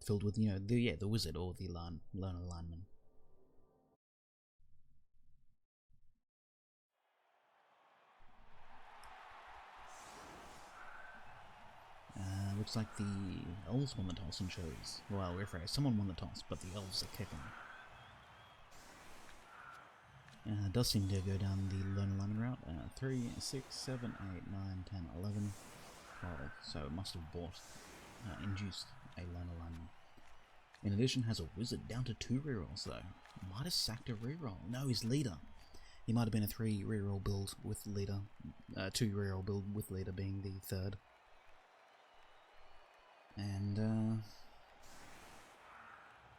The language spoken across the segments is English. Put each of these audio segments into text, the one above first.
filled with, you know, the wizard or the learner lineman. Looks like the elves won the toss and chose. Well, rephrase, someone won the toss, but the elves are kicking. It does seem to go down the learner lineman route. 3, 6, 7, 8, 9, 10, 11, 12. So it must have induced a learner lineman. In addition, has a wizard down to 2 rerolls though. Might have sacked a reroll. No, he's leader. He might have been a 3 reroll build with leader. 2 reroll build with leader being the third. And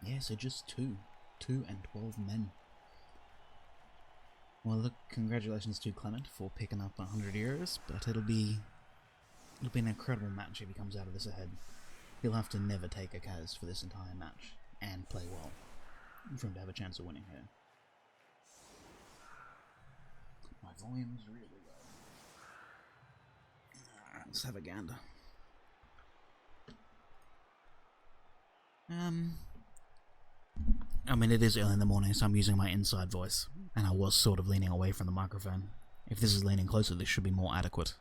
yeah, so just 2 and 12 men. Well, look, congratulations to Clement for picking up 100 euros, but it'll be an incredible match if he comes out of this ahead. He'll have to never take a Kaz for this entire match and play well for him to have a chance of winning here. My volume's really low. Alright, let's have a gander. I mean, it is early in the morning, so I'm using my inside voice, and I was sort of leaning away from the microphone. If this is leaning closer, this should be more adequate.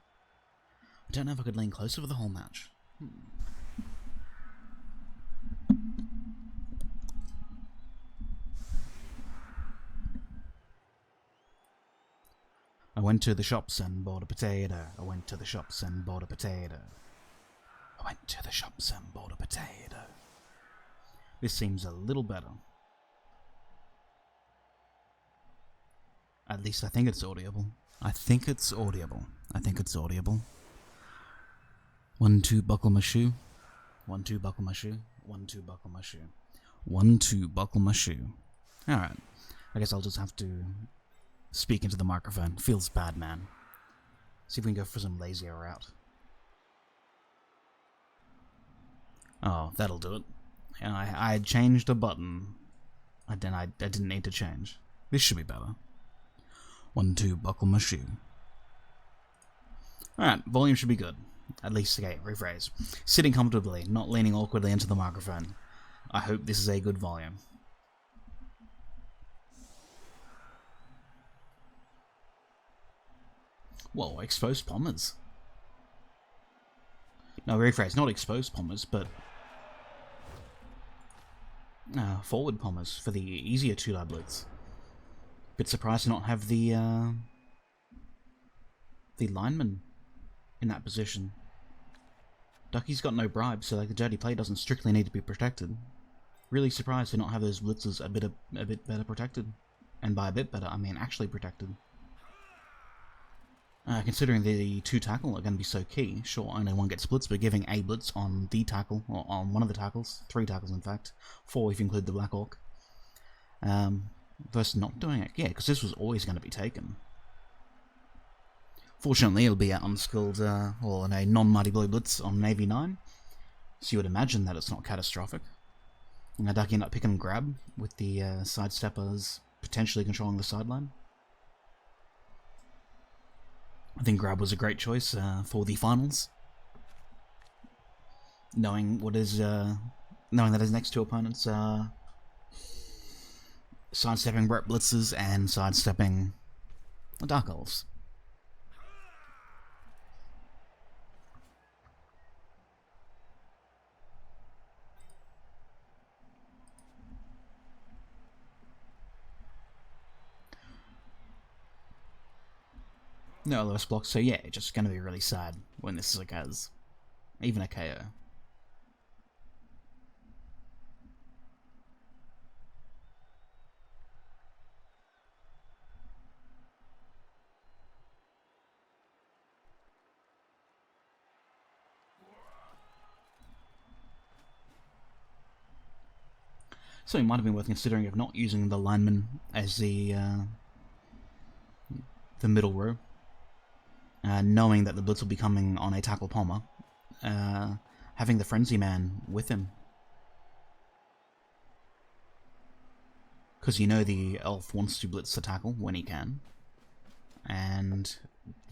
I don't know if I could lean closer for the whole match. I went to the shops and bought a potato. I went to the shops and bought a potato. I went to the shops and bought a potato. This seems a little better. At least I think it's audible. I think it's audible. 1, 2, buckle my shoe. 1, 2, buckle my shoe. 1, 2, buckle my shoe. 1, 2, buckle my shoe. Alright. I guess I'll just have to speak into the microphone. Feels bad, man. See if we can go for some lazier route. Oh, that'll do it. And I had changed a button. I didn't need to change. This should be better. 1, 2, buckle my shoe. Alright, volume should be good. At least, okay, rephrase. Sitting comfortably, not leaning awkwardly into the microphone. I hope this is a good volume. Whoa, exposed pommers. No, rephrase, not exposed pommers, but forward pommers for the easier 2-die blitz. Bit surprised to not have the lineman in that position. Ducke's got no bribe, so like the dirty play doesn't strictly need to be protected. Really surprised to not have those blitzers a bit better protected, and by a bit better I mean actually protected. Considering the 2 tackle are going to be so key, sure only one gets blitz, but giving a blitz on the tackle, or on one of the tackles, 3 tackles in fact, 4 if you include the Black Hawk, versus not doing it, yeah, because this was always going to be taken. Fortunately, it'll be an unskilled, or a non-Mighty Blow blitz on Navy 9, so you would imagine that it's not catastrophic. And Ducke end up pick and grab, with the sidesteppers potentially controlling the sideline. I think grab was a great choice for the finals. Knowing that his next 2 opponents are sidestepping Brett Blitzers and sidestepping the Dark Elves. No lowest block, so yeah, it's just gonna be really sad when this is a Kaz. Even a KO. So it might have been worth considering of not using the lineman as the middle row. Knowing that the blitz will be coming on a tackle pommer, having the frenzy man with him, because you know the elf wants to blitz the tackle when he can, and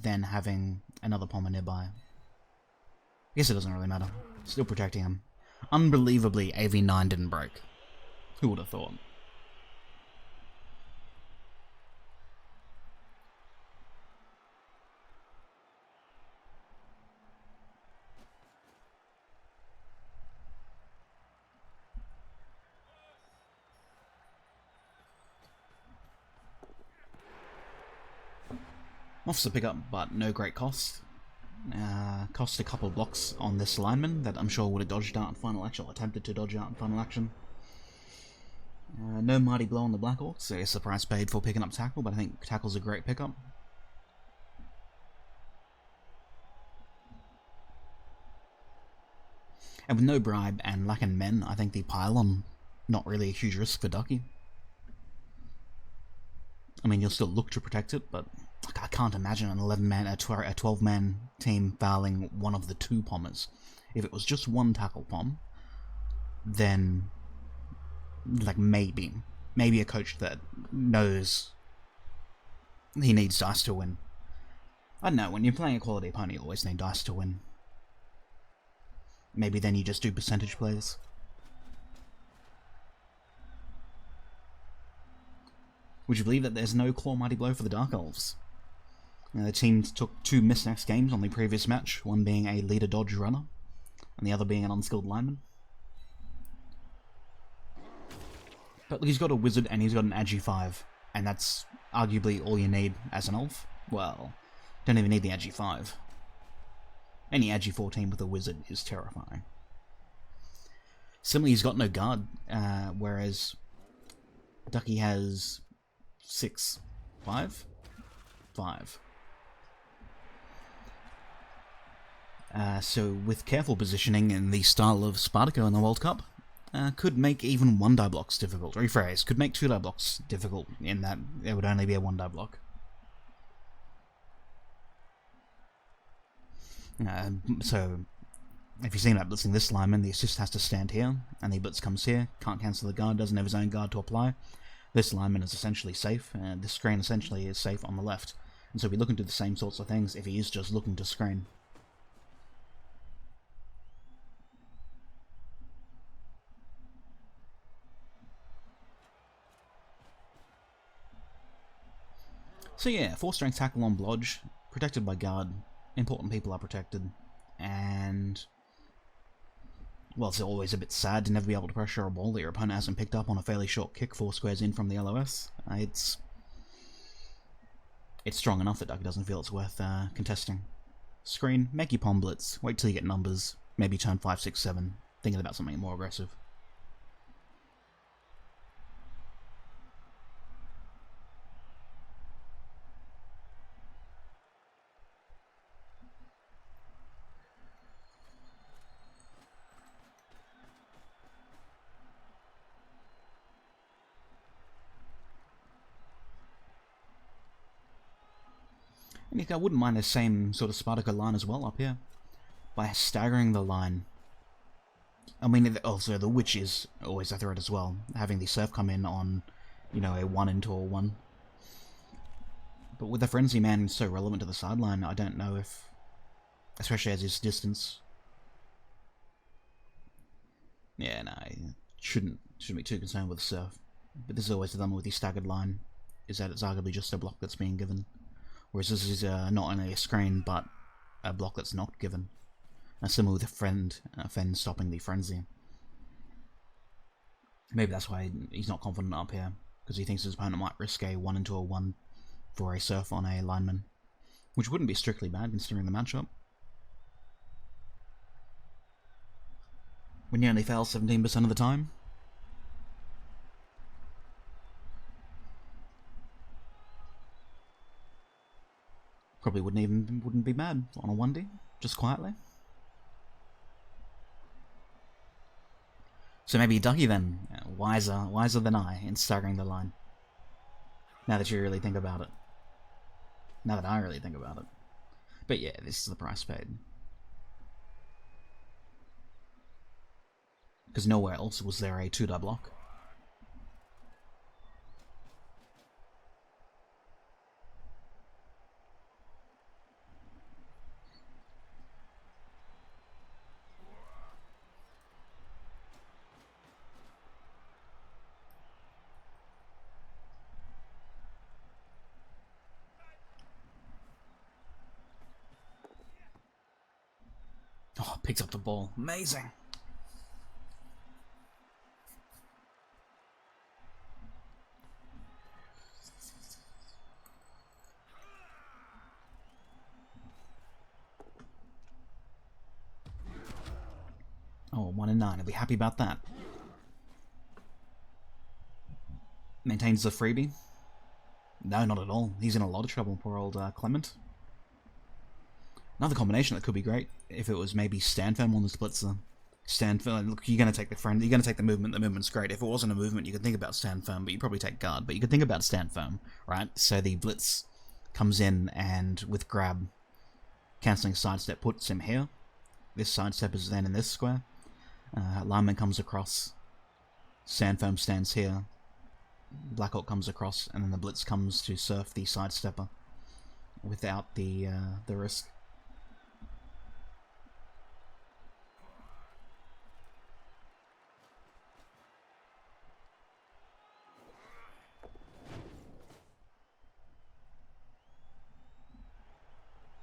then having another pommer nearby. I guess it doesn't really matter. Still protecting him. Unbelievably, AV9 didn't break. Who would have thought? Officer pickup, but no great cost. Cost a couple of blocks on this lineman that I'm sure would have dodged out in final action, or attempted to dodge out in final action. No mighty blow on the Blackhawks, so it's the price paid for picking up tackle, but I think tackle's a great pickup. And with no bribe and lacking men, I think the pylon, not really a huge risk for Ducke. I mean, you'll still look to protect it, but I can't imagine an 11-man, a 12-man team fouling one of the two pommers. If it was just one tackle pom, then, like, maybe a coach that knows he needs dice to win. I don't know, when you're playing a quality opponent, you always need dice to win. Maybe then you just do percentage plays. Would you believe that there's no claw mighty blow for the Dark Elves? The team took 2 missed next games on the previous match, one being a leader dodge runner, and the other being an unskilled lineman. But he's got a wizard and he's got an Agi 5, and that's arguably all you need as an elf. Well, don't even need the Agi 5. Any Agi 14 with a wizard is terrifying. Similarly, he's got no guard, whereas Ducke has 6, 5? 5. So with careful positioning and the style of Spartaco in the World Cup, could make even 1-die blocks difficult. Rephrase, could make 2-die blocks difficult in that there would only be a 1-die block. So, if you've seen that blitzing this lineman, the assist has to stand here, and the blitz comes here, can't cancel the guard, doesn't have his own guard to apply. This lineman is essentially safe, and this screen essentially is safe on the left. And so we look into the same sorts of things if he is just looking to screen. So yeah, 4-strength tackle on Blodge, protected by guard, important people are protected, and well, it's always a bit sad to never be able to pressure a ball that your opponent hasn't picked up on a fairly short kick 4 squares in from the LOS. It's strong enough that Ducke doesn't feel it's worth contesting. Screen, make your pom blitz, wait till you get numbers, maybe turn 5, 6, 7, thinking about something more aggressive. I wouldn't mind the same sort of Spartaco line as well up here. By staggering the line. I mean, also the Witch is always a threat as well. Having the Surf come in on, you know, a 1 into a 1. But with the Frenzy Man so relevant to the sideline, I don't know if, especially as his distance. Yeah, no, shouldn't be too concerned with the Surf. But this is always the dilemma with the staggered line, is that it's arguably just a block that's being given. Whereas this is not only a screen, but a block that's not given. Similar with Fen stopping the Frenzy. Maybe that's why he's not confident up here, because he thinks his opponent might risk a 1 into a 1 for a Surf on a lineman. Which wouldn't be strictly bad, considering the matchup. When you only fail 17% of the time. Probably wouldn't be bad on a 1D, just quietly. So maybe Ducke then, wiser than I in staggering the line. Now that you really think about it. Now that I really think about it. But yeah, this is the price paid. Because nowhere else was there a 2-die block. Oh, picks up the ball. Amazing. Oh, 1 in 9. I'll be happy about that. Maintains the freebie. No, not at all. He's in a lot of trouble, poor old Clement. Another combination that could be great if it was maybe stand firm on the Splitzer. Stand firm. Look, you're going to take the friend. You're going to take the movement. The movement's great. If it wasn't a movement, you could think about stand firm, but you probably take guard. But you could think about stand firm, right? So the blitz comes in and with grab, cancelling sidestep puts him here. This sidestep is then in this square. Lineman comes across. Stand firm stands here. Black Hawk comes across, and then the blitz comes to surf the sidestepper without the risk.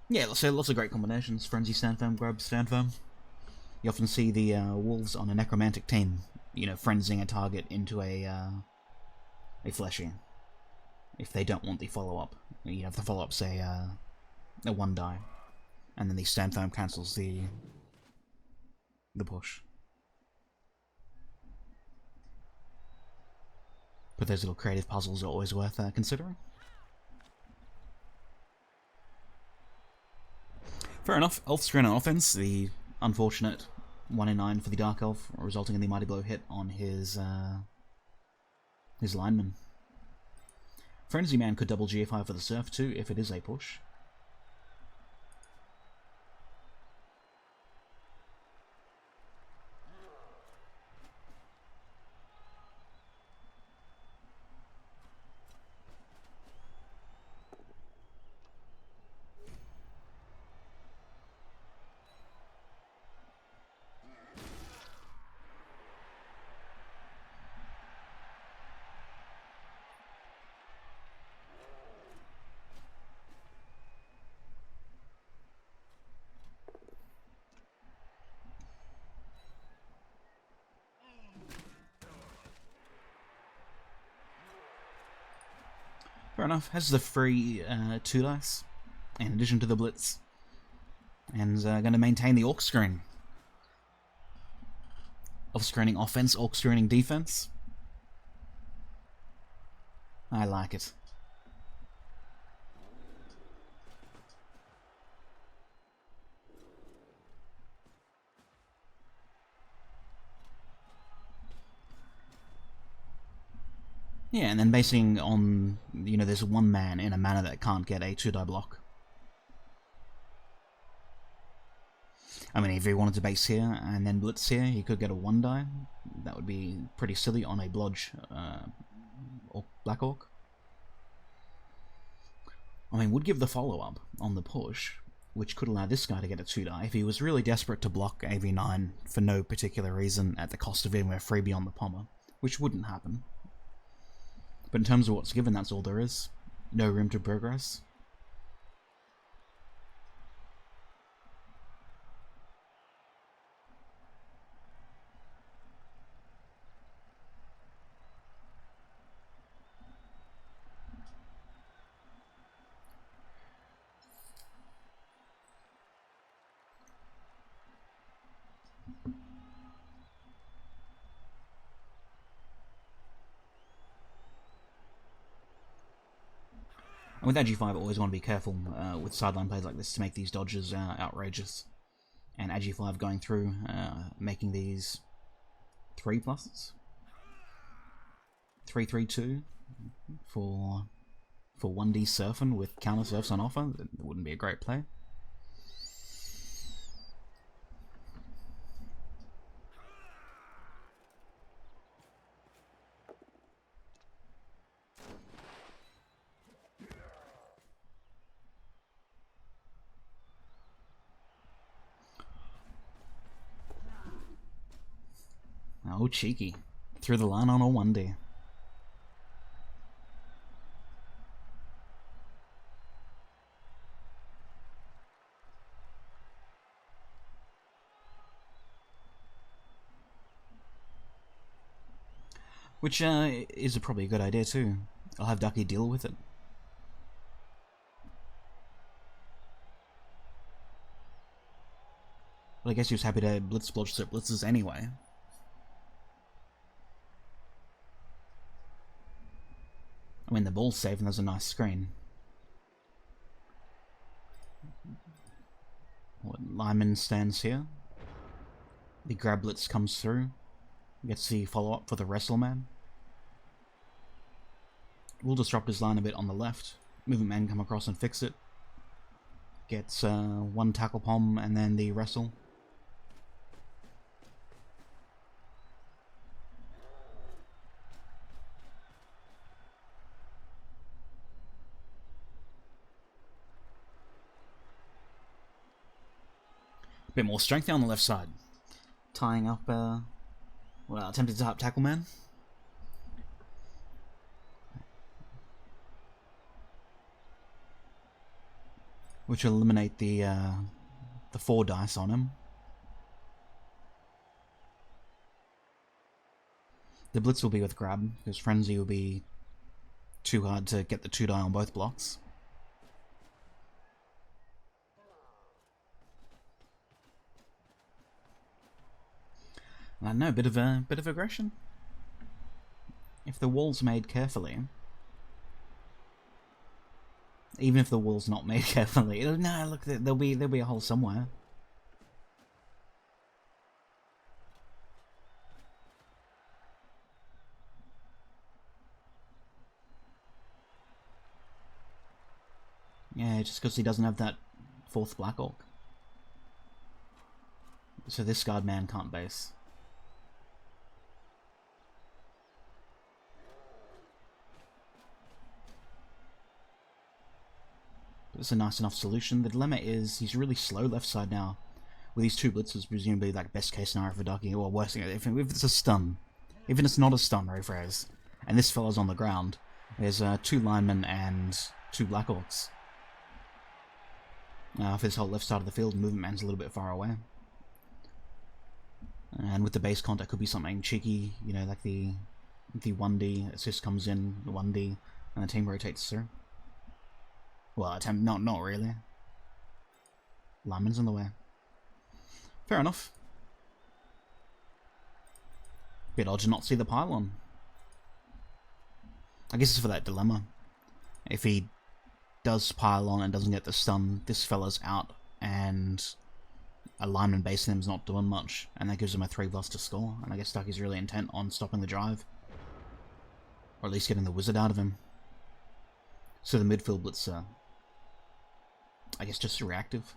Yeah, so lots of great combinations. Frenzy, stand firm, grab, stand firm. You often see the wolves on a necromantic team, you know, frenzying a target into a fleshy. If they don't want the follow-up. You know, if the follow-up's a 1-die. And then the stand firm cancels the push. But those little creative puzzles are always worth considering. Fair enough. Elf screen on offense, the unfortunate 1 in 9 for the Dark Elf, resulting in the Mighty Blow hit on his lineman. Frenzy Man could double GFI for the Surf too, if it is a push. Fair enough. Has the free 2 dice, in addition to the blitz. And going to maintain the Orc screen. Off-screening offense, Orc-screening defense. I like it. Yeah, and then basing on, you know, there's one man in a mana that can't get a 2-die block. I mean, if he wanted to base here and then blitz here, he could get a 1-die. That would be pretty silly on a blodge or Black Orc. I mean, would give the follow-up on the push, which could allow this guy to get a 2-die if he was really desperate to block AV9 for no particular reason at the cost of getting a freebie on the Pommer, which wouldn't happen. But in terms of what's given, that's all there is. No room to progress. And with Agi 5, always want to be careful with sideline plays like this to make these dodges outrageous. And Agi 5 going through, making these 3 pluses. 3-3-2 for 1D surfing with counter surfs on offer. That wouldn't be a great play. Oh, cheeky. Through the line on a 1D. Which is probably a good idea too. I'll have Ducke deal with it. But I guess he was happy to blitz blitzes anyway. I mean, the ball's safe and there's a nice screen. Lyman stands here. The grab blitz comes through. Gets the follow-up for the wrestle man. We'll disrupt his line a bit on the left. Movement man come across and fix it. Gets one tackle pom and then the wrestle. A bit more strength there on the left side. Tying up, well, attempted to tie up tackle man. Which will eliminate the 4 dice on him. The blitz will be with grab, because frenzy will be too hard to get the 2 die on both blocks. I don't know, bit of aggression. If the wall's made carefully, even if the wall's not made carefully, no, look, there'll be a hole somewhere. Yeah, just because he doesn't have that 4th Black Orc. So this guard man can't base. It's a nice enough solution. The dilemma is he's really slow left side now. With these 2 blitzes, presumably like best case scenario for Ducke, or worst thing, if it's a stun. Even if it's not a stun, rephrase, and this fella's on the ground, there's 2 linemen and 2 Black Orcs. For this whole left side of the field, movement man's a little bit far away. And with the base contact could be something cheeky, you know, like the 1D assist comes in, the 1D, and the team rotates through. Well, not really. Lineman's in the way. Fair enough. Bit odd to not see the pylon. I guess it's for that dilemma. If he does pylon and doesn't get the stun, this fella's out, and a lineman basing him's not doing much, and that gives him a 3+ to score. And I guess Ducke's really intent on stopping the drive, or at least getting the wizard out of him. So the midfield blitzer, I guess, just reactive.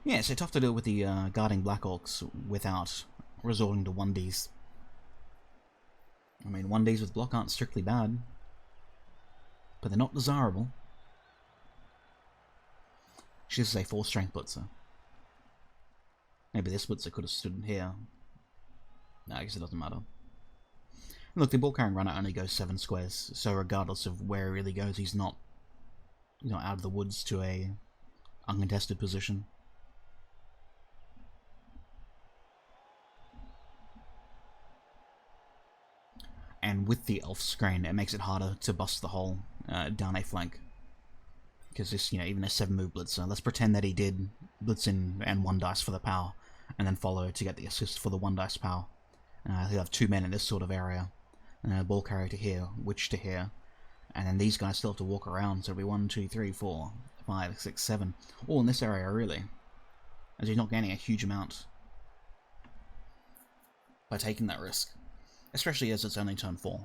Yeah, so tough to deal with the guarding Black Orcs without resorting to 1Ds. I mean, 1Ds with block aren't strictly bad, but they're not desirable. She's a 4-strength blitzer. Maybe this blitzer could have stood here. No, I guess it doesn't matter. Look, the ball carrying runner only goes 7 squares, so regardless of where he really goes, he's not, you know, out of the woods to a uncontested position. And with the elf screen, it makes it harder to bust the hole down a flank. Because this, you know, even a 7-move blitzer, let's pretend that he did blitz in and 1 dice for the power, and then follow to get the assist for the 1 dice power. He'll have 2 men in this sort of area, ball carrier to here, witch to here, and then these guys still have to walk around, so it'll be 1, 2, 3, 4, 5, 6, 7, all in this area really, as he's not gaining a huge amount by taking that risk. Especially as it's only turn 4.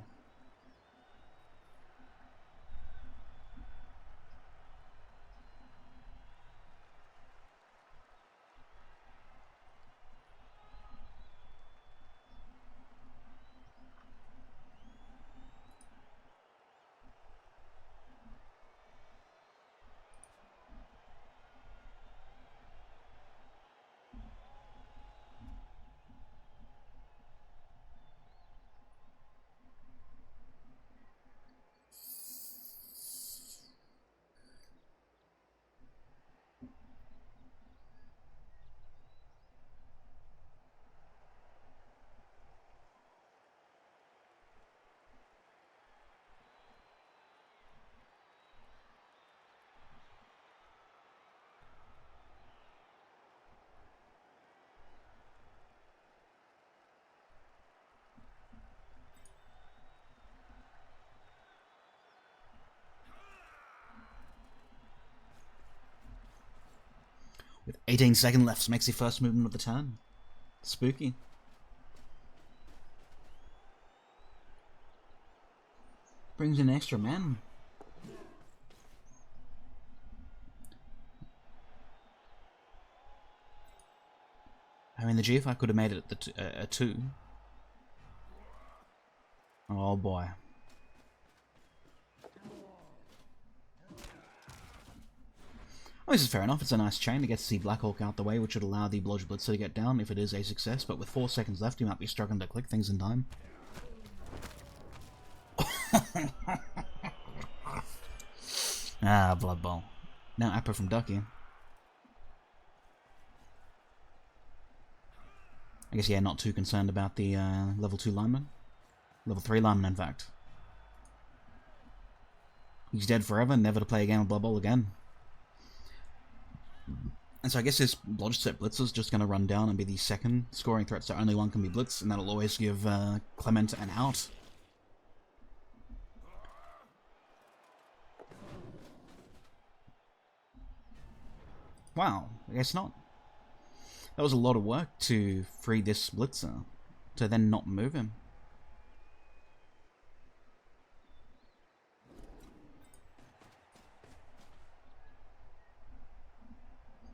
With 18 seconds left, makes the first movement of the turn. Spooky. Brings in an extra man. I mean, the GFI could have made it at a 2. Oh boy. Oh, this is fair enough. It's a nice chain to get to see Black Hawk out the way, which would allow the Blodge Blitzer to get down if it is a success, but with 4 seconds left, he might be struggling to click things in time. Ah, Blood Bowl. Now Appa from Ducke. I guess, yeah, not too concerned about the level 2 lineman. Level 3 lineman, in fact. He's dead forever, never to play a game of Blood Bowl again. And so I guess this Blodge set Blitzer's just going to run down and be the second scoring threat, so only one can be Blitz, and that'll always give Clement an out. Wow, I guess not. That was a lot of work to free this Blitzer, to then not move him.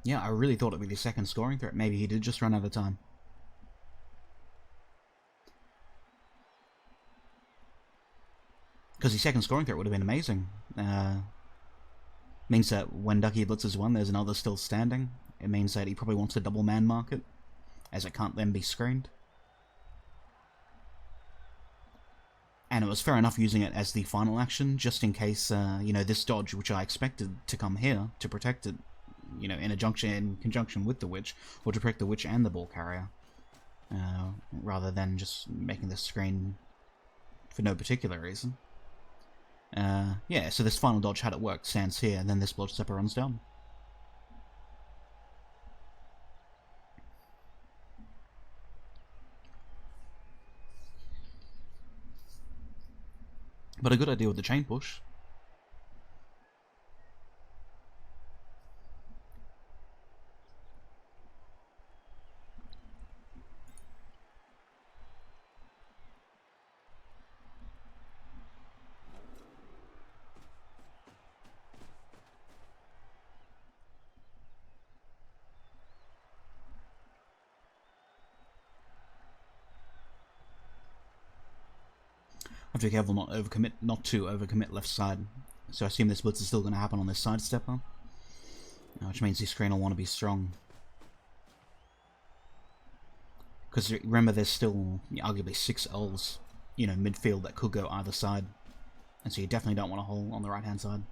Yeah, I really thought it'd be the second scoring threat. Maybe he did just run out of time. Because the second scoring threat would have been amazing. Means that when Ducke blitzes one, there's another still standing. It means that he probably wants to double man mark it, as it can't then be screened. And it was fair enough using it as the final action, just in case, you know, this dodge, which I expected to come here to protect it, you know, in conjunction with the Witch, or to protect the Witch and the ball carrier, rather than just making the screen for no particular reason. Yeah, so this final dodge, had it worked, stands here, and then this Blodge Stepper runs down. But a good idea with the chain push. Have to be careful not to overcommit left side. So I assume this blitz is still going to happen on this side stepper, which means the screen will want to be strong. Because remember, there's still arguably 6 L's, you know, midfield that could go either side, and so you definitely don't want a hole on the right hand side.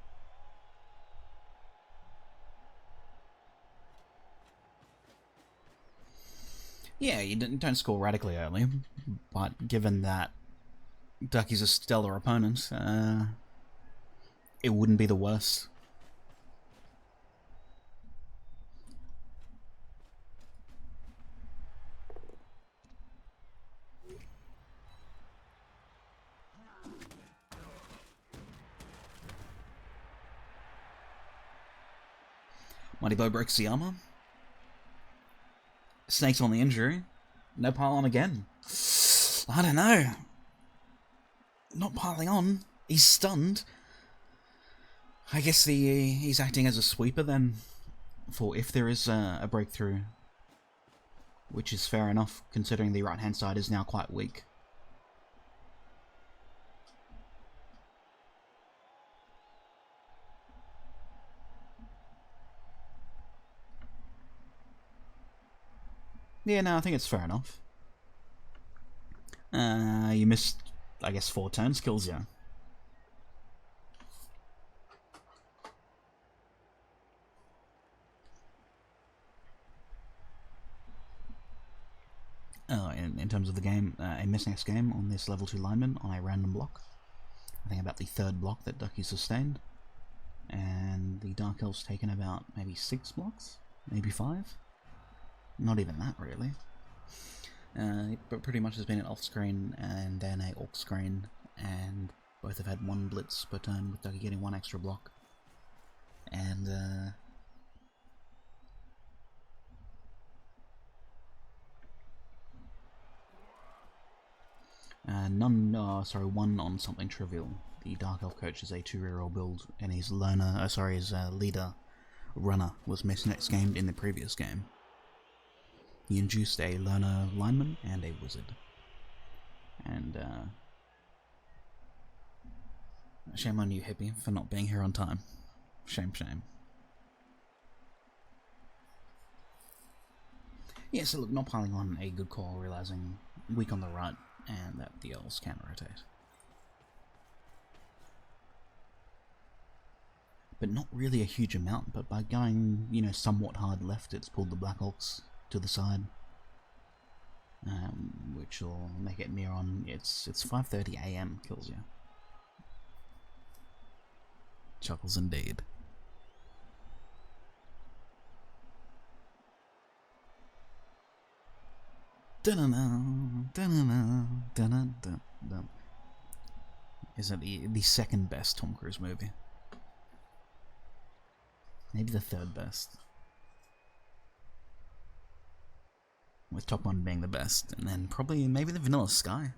Yeah, you don't score radically early, but given that Ducke's a stellar opponent, it wouldn't be the worst. Mighty Blow breaks the armor. Snakes on the injury. No pile on again. I don't know. Not piling on. He's stunned. I guess he's acting as a sweeper then, for if there is a breakthrough, which is fair enough considering the right hand side is now quite weak. Yeah, no, I think it's fair enough. You missed, I guess, 4 turn skills, yeah. In terms of the game, a miss next game on this level 2 lineman on a random block. I think about the 3rd block that Ducke sustained. And the Dark Elf's taken about maybe 6 blocks? Maybe 5? Not even that, really. But pretty much has been an off-screen and then a orc screen, and both have had 1 blitz per turn, with Ducke getting 1 extra block. And one on something trivial. The Dark Elf coach is a 2-reroll build, and his leader runner was missed next game in the previous game. He induced a learner lineman and a wizard. And shame on you, Hippie, for not being here on time. Shame, shame. Yeah, so look, not piling on a good call, realizing weak on the right and that the elves can rotate. But not really a huge amount, but by going, somewhat hard left, it's pulled the Black Orcs to the side. Which will make it near on, it's 5:30 AM, kills you. Chuckles indeed. Is it the second best Tom Cruise movie? Maybe the third best. With Top Gun being the best, and then probably maybe the Vanilla Sky.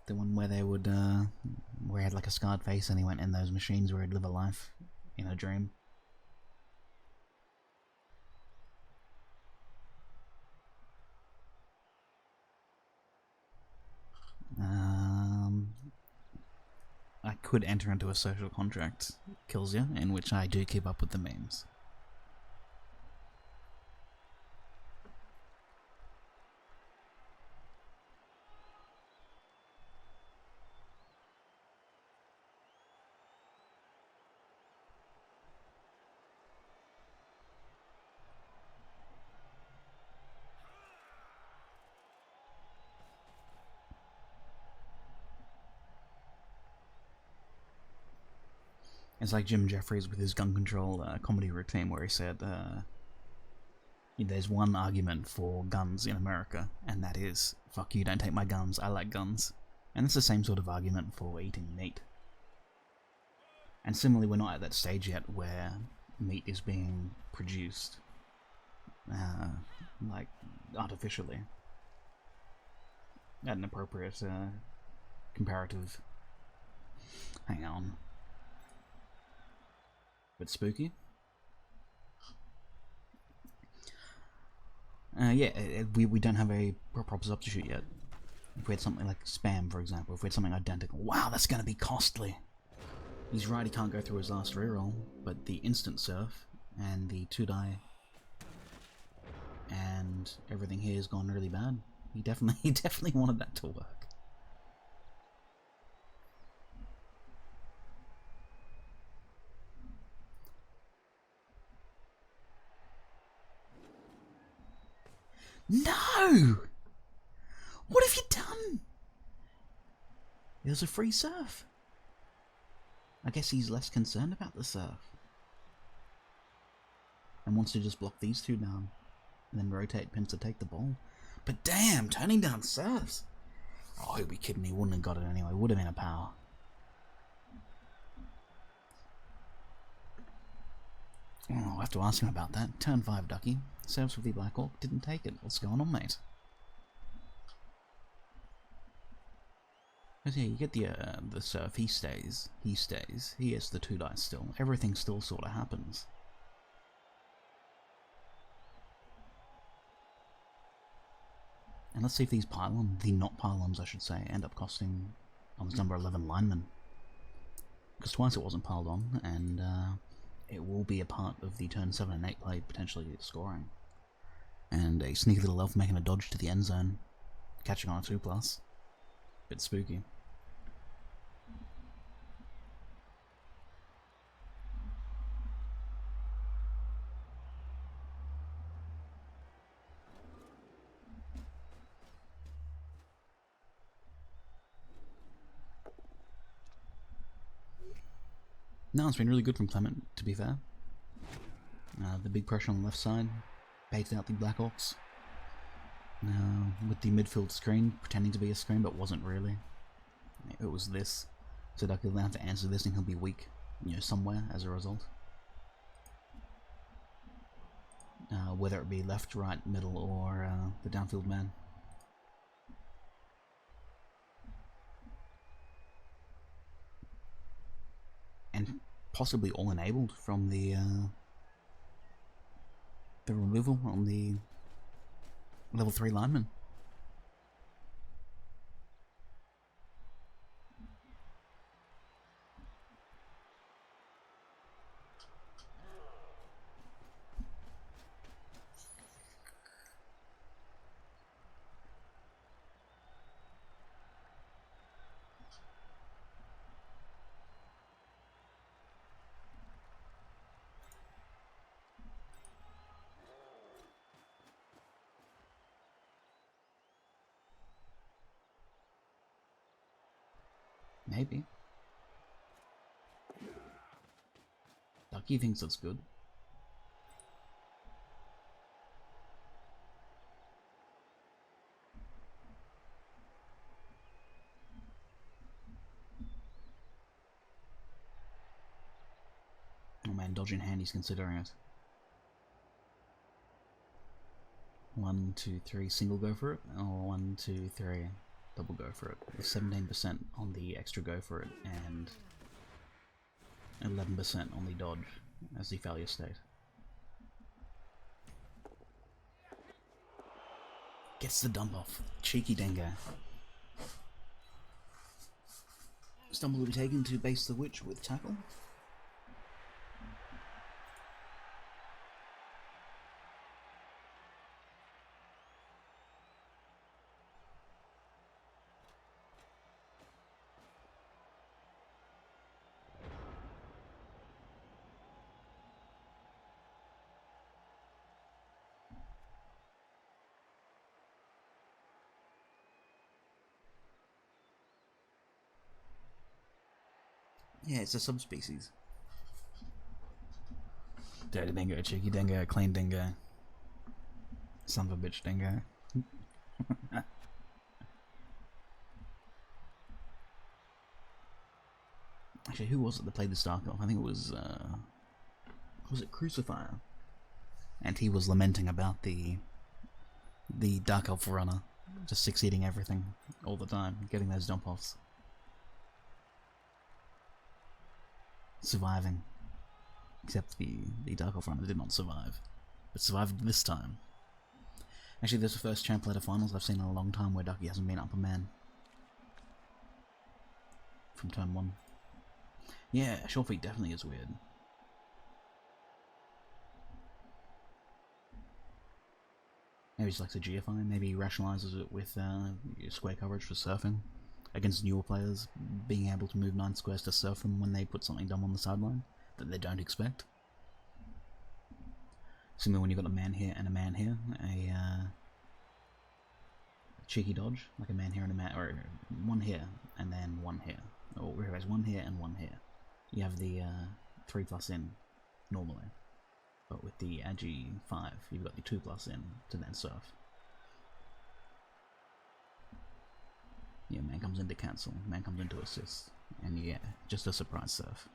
The one where they would, where he had like a scarred face and he went in those machines where he'd live a life in a dream. I could enter into a social contract, kills you, in which I do keep up with the memes. It's like Jim Jeffries with his gun control comedy routine where he said, there's one argument for guns in America, and that is, fuck you, don't take my guns, I like guns. And it's the same sort of argument for eating meat. And similarly, we're not at that stage yet where meat is being produced, like, artificially. At an appropriate, comparative... Hang on. Bit spooky. We don't have a proper substitute yet. If we had something like spam, for example, if we had something identical, wow, that's going to be costly. He's right, he can't go through his last reroll, but the instant surf and the 2-die and everything here has gone really bad. He definitely wanted that to work. No! What have you done? It was a free surf. I guess he's less concerned about the surf. And wants to just block these two down. And then rotate pins to take the ball. But damn, turning down surfs. Oh, he'd be kidding, he wouldn't have got it anyway. Would have been a power. Oh, I'll have to ask him about that. Turn 5, Ducky. Serves with the Black Orc, didn't take it. What's going on, mate? But yeah, you get the surf. He stays. He stays. He gets the 2 dice still. Everything still sort of happens. And let's see if these pylons, the not pylons I should say, end up costing on this number 11 lineman. Because twice it wasn't piled on, and it will be a part of the turn 7 and 8 play, potentially scoring. And a sneaky little elf making a dodge to the end zone, catching on a 2+. Bit spooky. No, it's been really good from Clement, to be fair. The big pressure on the left side, baited out the Black Orcs. With the midfield screen, pretending to be a screen, but wasn't really. It was this. So Ducke will have to answer this and he'll be weak, somewhere as a result. Whether it be left, right, middle, or the downfield man. and possibly all enabled from the removal on the level 3 lineman. Maybe. Ducke thinks it's good. Oh man, dodge in hand, he's considering it. 1, 2, 3, single go for it, or 1, 2, 3, double go for it. With 17% on the extra go for it, and 11% on the dodge as the failure state. Gets the dump off. Cheeky Dengo. Stumble will be taken to base the witch with tackle. Yeah, it's a subspecies. Dirty dingo, cheeky dingo, clean dingo. Son of a bitch dingo. Actually, who was it that played the Dark Elf? I think it was it Crucifier? And he was lamenting about the Dark Elf runner just succeeding everything all the time, getting those dump offs. Surviving. Except the Dark Elf runner did not survive. But survived this time. Actually, this is the first champ ladder finals I've seen in a long time where Ducke hasn't been upper man. From turn 1. Yeah, short feet definitely is weird. Maybe he just likes a GFI, maybe he rationalizes it with square coverage for surfing. Against newer players, being able to move 9 squares to surf them when they put something dumb on the sideline that they don't expect. Similar when you've got a man here and a man here, a cheeky dodge, like a man here and a man, or one here and then one here, or whereas one here and one here. You have the 3+ in normally, but with the Agi 5, you've got the 2+ in to then surf. Yeah, man comes in to cancel, man comes in to assist, and yeah, just a surprise surf.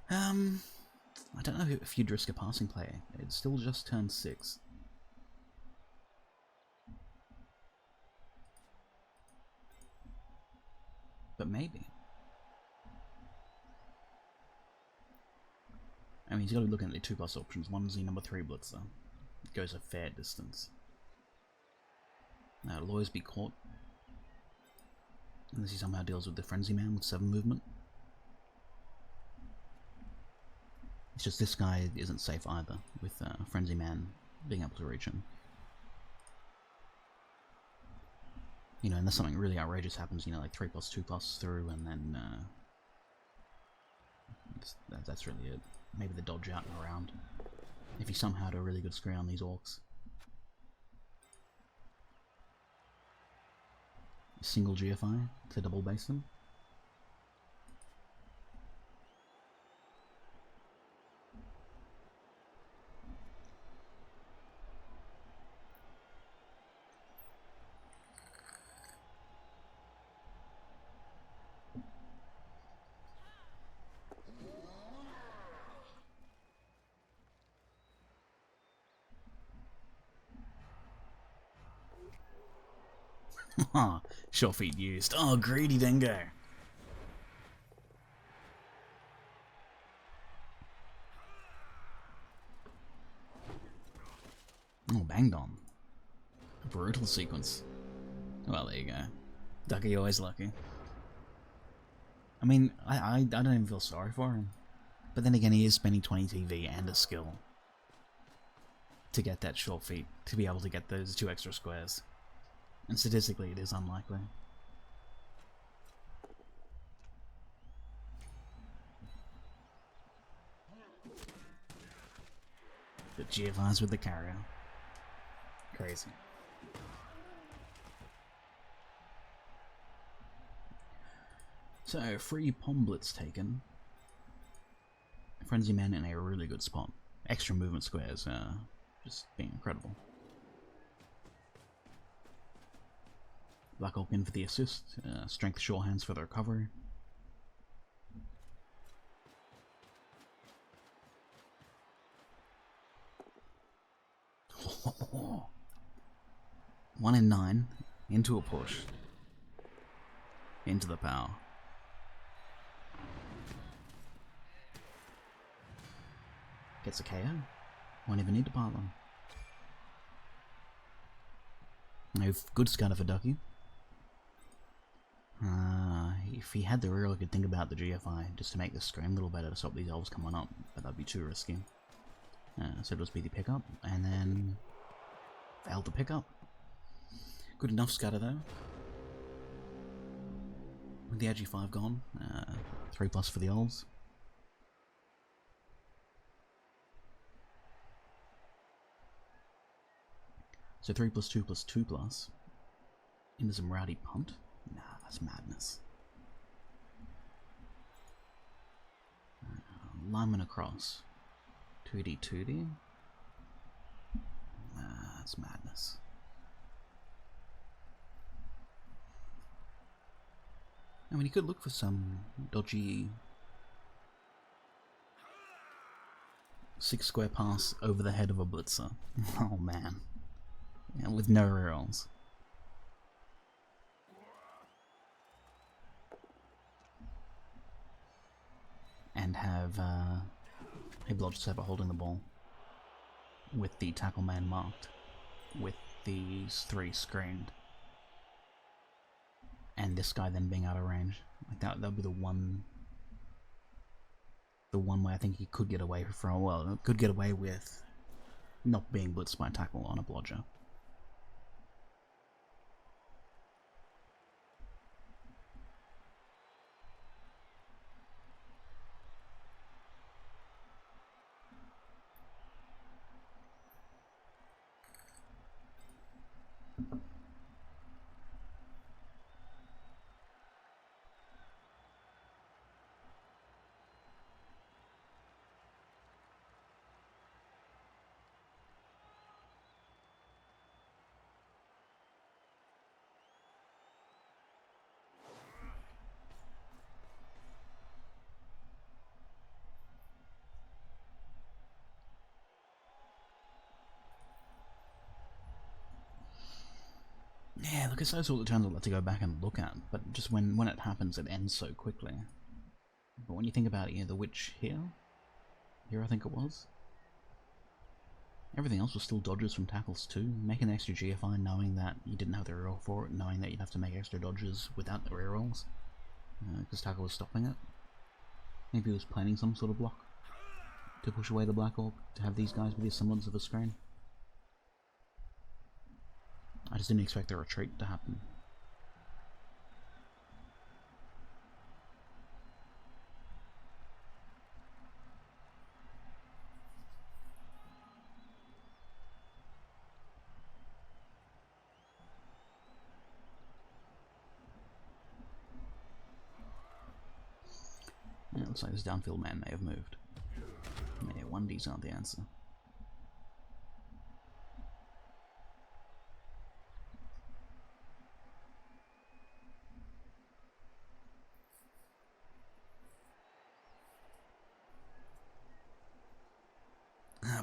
I don't know if you'd risk a passing play. It's still just turn 6. But maybe. I mean, he's got to be looking at the 2+ options. One's the number 3 blitzer. It goes a fair distance. Lawyers be caught. Unless he somehow deals with the Frenzy Man with 7 movement. It's just this guy isn't safe either, with Frenzy Man being able to reach him. You know, unless something really outrageous happens, you know, like 3+, 2+ through, and then that's really it. Maybe the dodge out and around. If he somehow had a really good screen on these orcs. Single GFI to double base them. Sure feet used. Oh, greedy dingo. banged on. A brutal sequence. Well, there you go. Ducke always lucky. I mean, I don't even feel sorry for him. But then again, he is spending 20 TV and a skill to get that short feat, to be able to get those 2 extra squares. And statistically, it is unlikely. The GFIs with the carrier. Crazy. So, free Pom Blitz taken. Frenzy Man in a really good spot. Extra movement squares, just being incredible. Black Hulk in for the assist, Strength Sure Hands for the recovery. Oh. 1 in 9, into a push. Into the power. Gets a KO. Won't even need to pile them. No, good scatter for Ducke. If he had the reroll, I could think about the GFI just to make the screen a little better to stop these elves coming up, but that'd be too risky. So it'll just be the pickup, and then failed to pick up. Good enough scatter though. With the AG5 gone, 3+ for the elves. So 3+2 + 2+. Into some rowdy punt? Nah, that's madness. Lineman across. 2D, 2D? Nah, that's madness. I mean, you could look for some dodgy 6-square pass over the head of a blitzer. Oh man. Yeah, with no rerolls. And have a blodge stepper holding the ball with the tackle man marked, with these 3 screened, and this guy then being out of range. Like that'll be the one way I think he could get away from. Well, could get away with not being blitzed by a tackle on a blodger. Yeah, look, it's those sort of turns I'd like to go back and look at, but just when it happens, it ends so quickly. But when you think about it, the witch here I think it was, everything else was still dodges from tackles too. Making an extra GFI knowing that you didn't have the reroll for it, knowing that you'd have to make extra dodges without the rerolls, because tackle was stopping it. Maybe he was planning some sort of block to push away the Black Orc, to have these guys be a semblance of a screen. I just didn't expect the retreat to happen. Yeah, it looks like this downfield man may have moved. Yeah, 1Ds aren't the answer.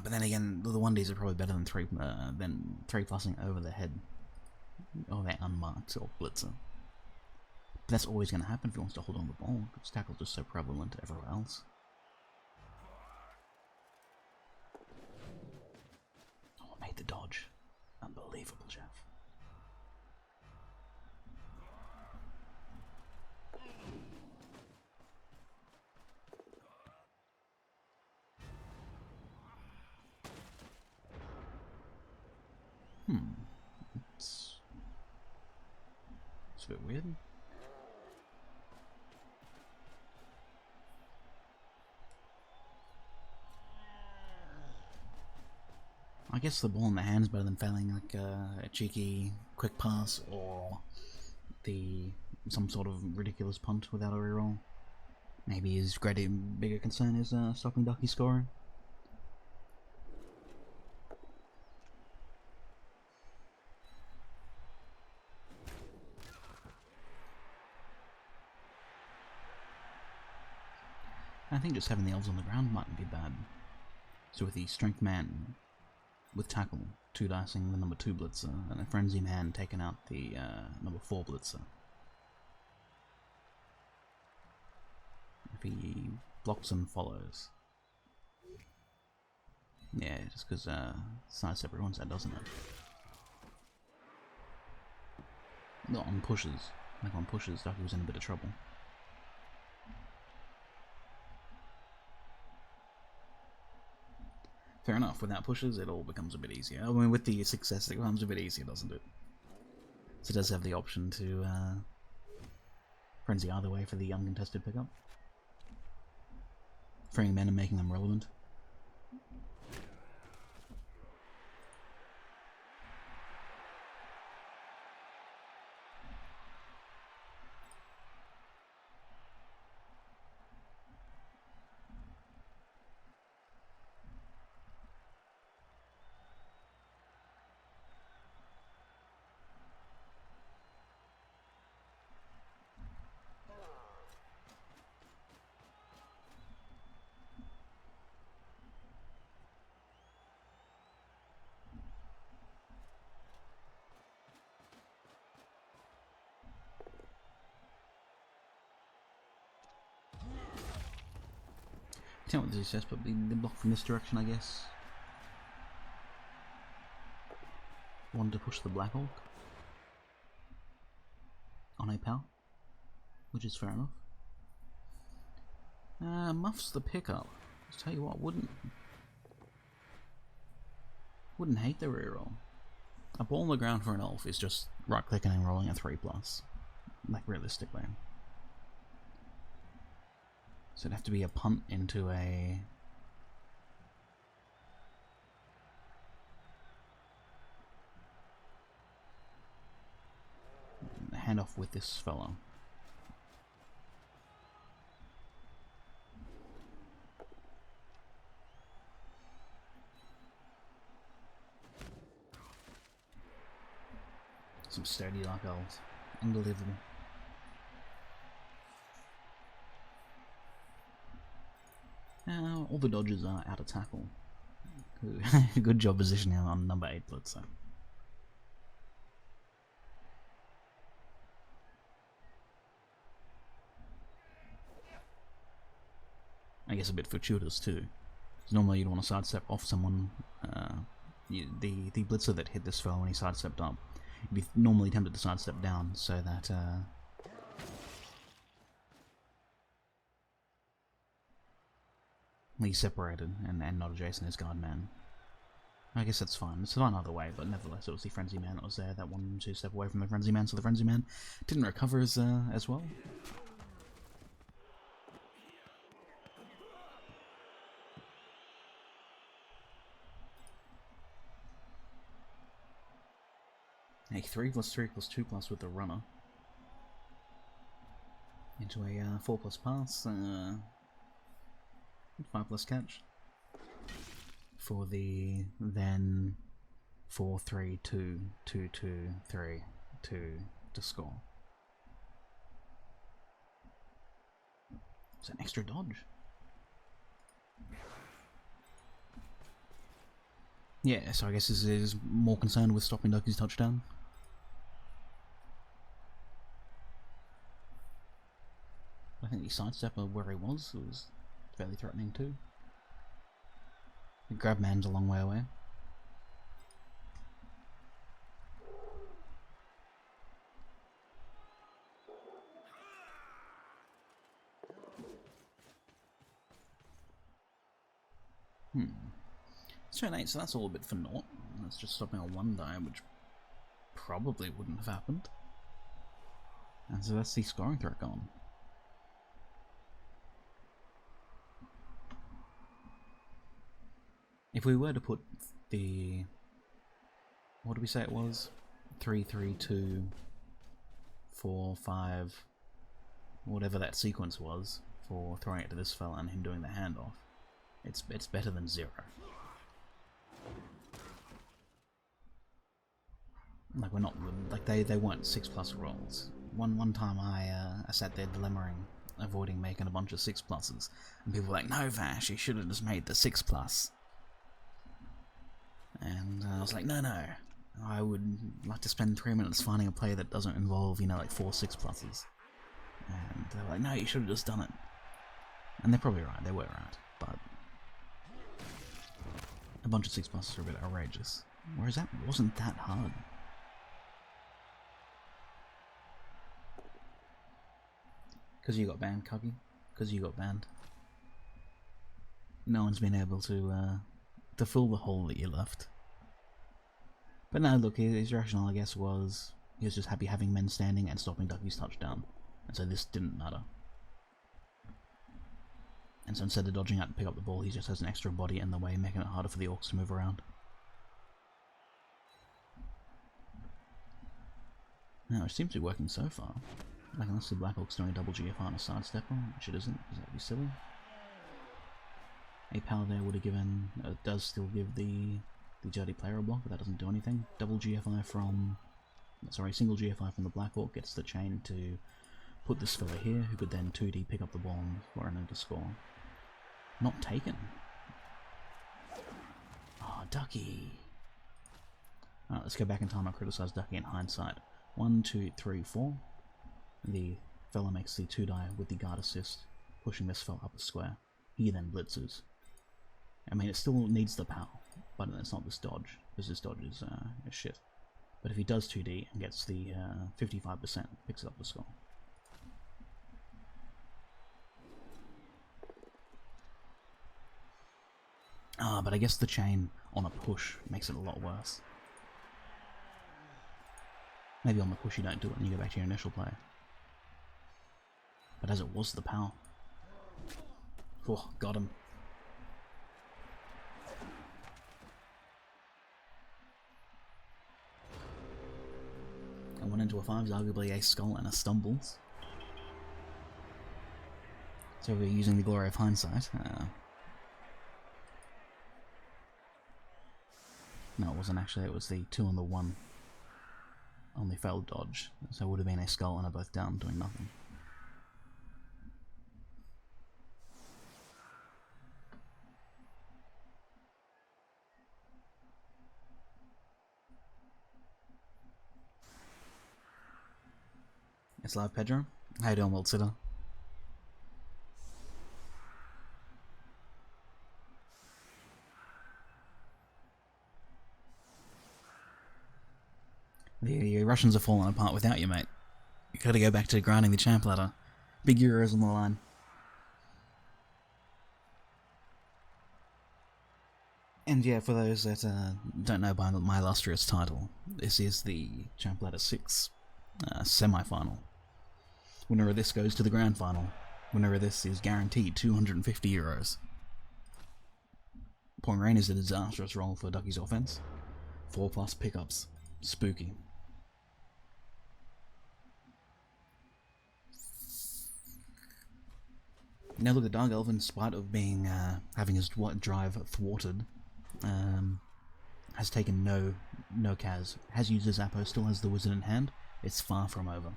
But then again, the 1Ds are probably better than 3+ing over the head. Or they're unmarked or blitzer. But that's always going to happen if he wants to hold on the ball, because tackle's just so prevalent everywhere else. Oh, I made the dodge. a bit weird. I guess the ball in the hand is better than failing like a cheeky quick pass or some sort of ridiculous punt without a reroll. Maybe his bigger concern is stopping Ducke scoring. I think just having the elves on the ground mightn't be bad. So with the strength man with tackle, 2-dicing the number 2 blitzer, and a frenzy man taking out the number 4 blitzer. If he blocks and follows. Yeah, just because sidestep ruins that, doesn't it? Not on pushes. Like on pushes, Ducke was in a bit of trouble. Fair enough, without pushes it all becomes a bit easier. I mean, with the success it becomes a bit easier, doesn't it? So it does have the option to frenzy either way for the uncontested pickup. Freeing men and making them relevant. I don't know what this is, but the block from this direction, I guess. Wanted to push the Black Hawk on a pal, which is fair enough. Muffs the pickup. Just tell you what, wouldn't hate the reroll. A ball on the ground for an elf is just right clicking and rolling a 3+. Like realistically. So it'd have to be a punt into a handoff with this fellow. Some sturdy like elves. Unbelievable. All the dodges are out of tackle. Good job positioning on number 8 blitzer. I guess a bit fortuitous too. Because normally you'd want to sidestep off someone. The blitzer that hit this fellow when he sidestepped up, you'd be normally tempted to sidestep down so that he's separated and not adjacent as guard man. I guess that's fine. It's fine either way, but nevertheless it was the frenzy man that was there that wanted to step away from the frenzy man, so the frenzy man didn't recover as well. A 3+3+2+ with the runner into a 4+ pass, 5+ catch for the then 4-3-2-2-2-3-2 to score. It's an extra dodge. Yeah, so I guess this is more concerned with stopping Ducke's touchdown. I think the sidestep of where he was fairly threatening too. The grab man's a long way away. Turn 8, so that's all a bit for naught. That's just stopping a 1 die, which probably wouldn't have happened. And so that's the scoring threat gone. If we were to put the... what did we say it was? 3, 3, 2, 4, 5... whatever that sequence was for throwing it to this fella and him doing the handoff. It's better than 0. Like, we're not... like, they weren't 6+ rolls. One time I sat there dilemmaing, avoiding making a bunch of 6+, and people were like, no Vash, you should have just made the 6+. And I was like, no, I would like to spend 3 minutes finding a play that doesn't involve, you know, like 4 6+. And they're like, no, you should have just done it. And they're probably right, they were right, but a bunch of 6+ are a bit outrageous. Whereas that wasn't that hard. Because you got banned, Cuggy. Because you got banned. No one's been able to fill the hole that you left. But no, look, his rationale, I guess, was he was just happy having men standing and stopping Ducke's touchdown. And so this didn't matter. And so instead of dodging out to pick up the ball, he just has an extra body in the way, making it harder for the Orcs to move around. Now, it seems to be working so far. Like, unless the Black Orc's doing a double GFR and a sidestepper, which it isn't, because that would be silly. A power there would have given... it does still give the dirty player a block, but that doesn't do anything. Double GFI from... sorry, single GFI from the Black Orc gets the chain to put this fella here, who could then 2D pick up the ball for an to score. Not taken. Oh, Ducke. Alright, let's go back in time and criticise Ducke in hindsight. 1, 2, 3, 4. The fella makes the 2-die with the guard assist, pushing this fella up the square. He then blitzes. I mean, it still needs the power, but it's not this dodge, because this dodge is shit. But if he does 2D and gets the 55%, picks up the score. But I guess the chain on a push makes it a lot worse. Maybe on the push you don't do it and you go back to your initial play. But as it was the power. Oh, got him. I went into a 5's arguably a skull and a stumbles. So we're using the glory of hindsight. No, it wasn't actually, it was the 2 and the 1 on the failed dodge. So it would have been a skull and a both down doing nothing. It's live, Pedro. How you doing, World Sitter? The Russians are falling apart without you, mate. You gotta go back to grinding the champ ladder. Big Euros on the line. And yeah, for those that don't know by my illustrious title, this is the Champ Ladder 6 semi-final. Winner of this goes to the grand final. Winner of this is guaranteed 250 euros. Point Rain is a disastrous roll for Ducke's offense. 4+ pickups. Spooky. Now look at Dark Elf, in spite of being having his drive thwarted, has taken no Kaz. Has used his Appo, still has the Wizard in hand. It's far from over.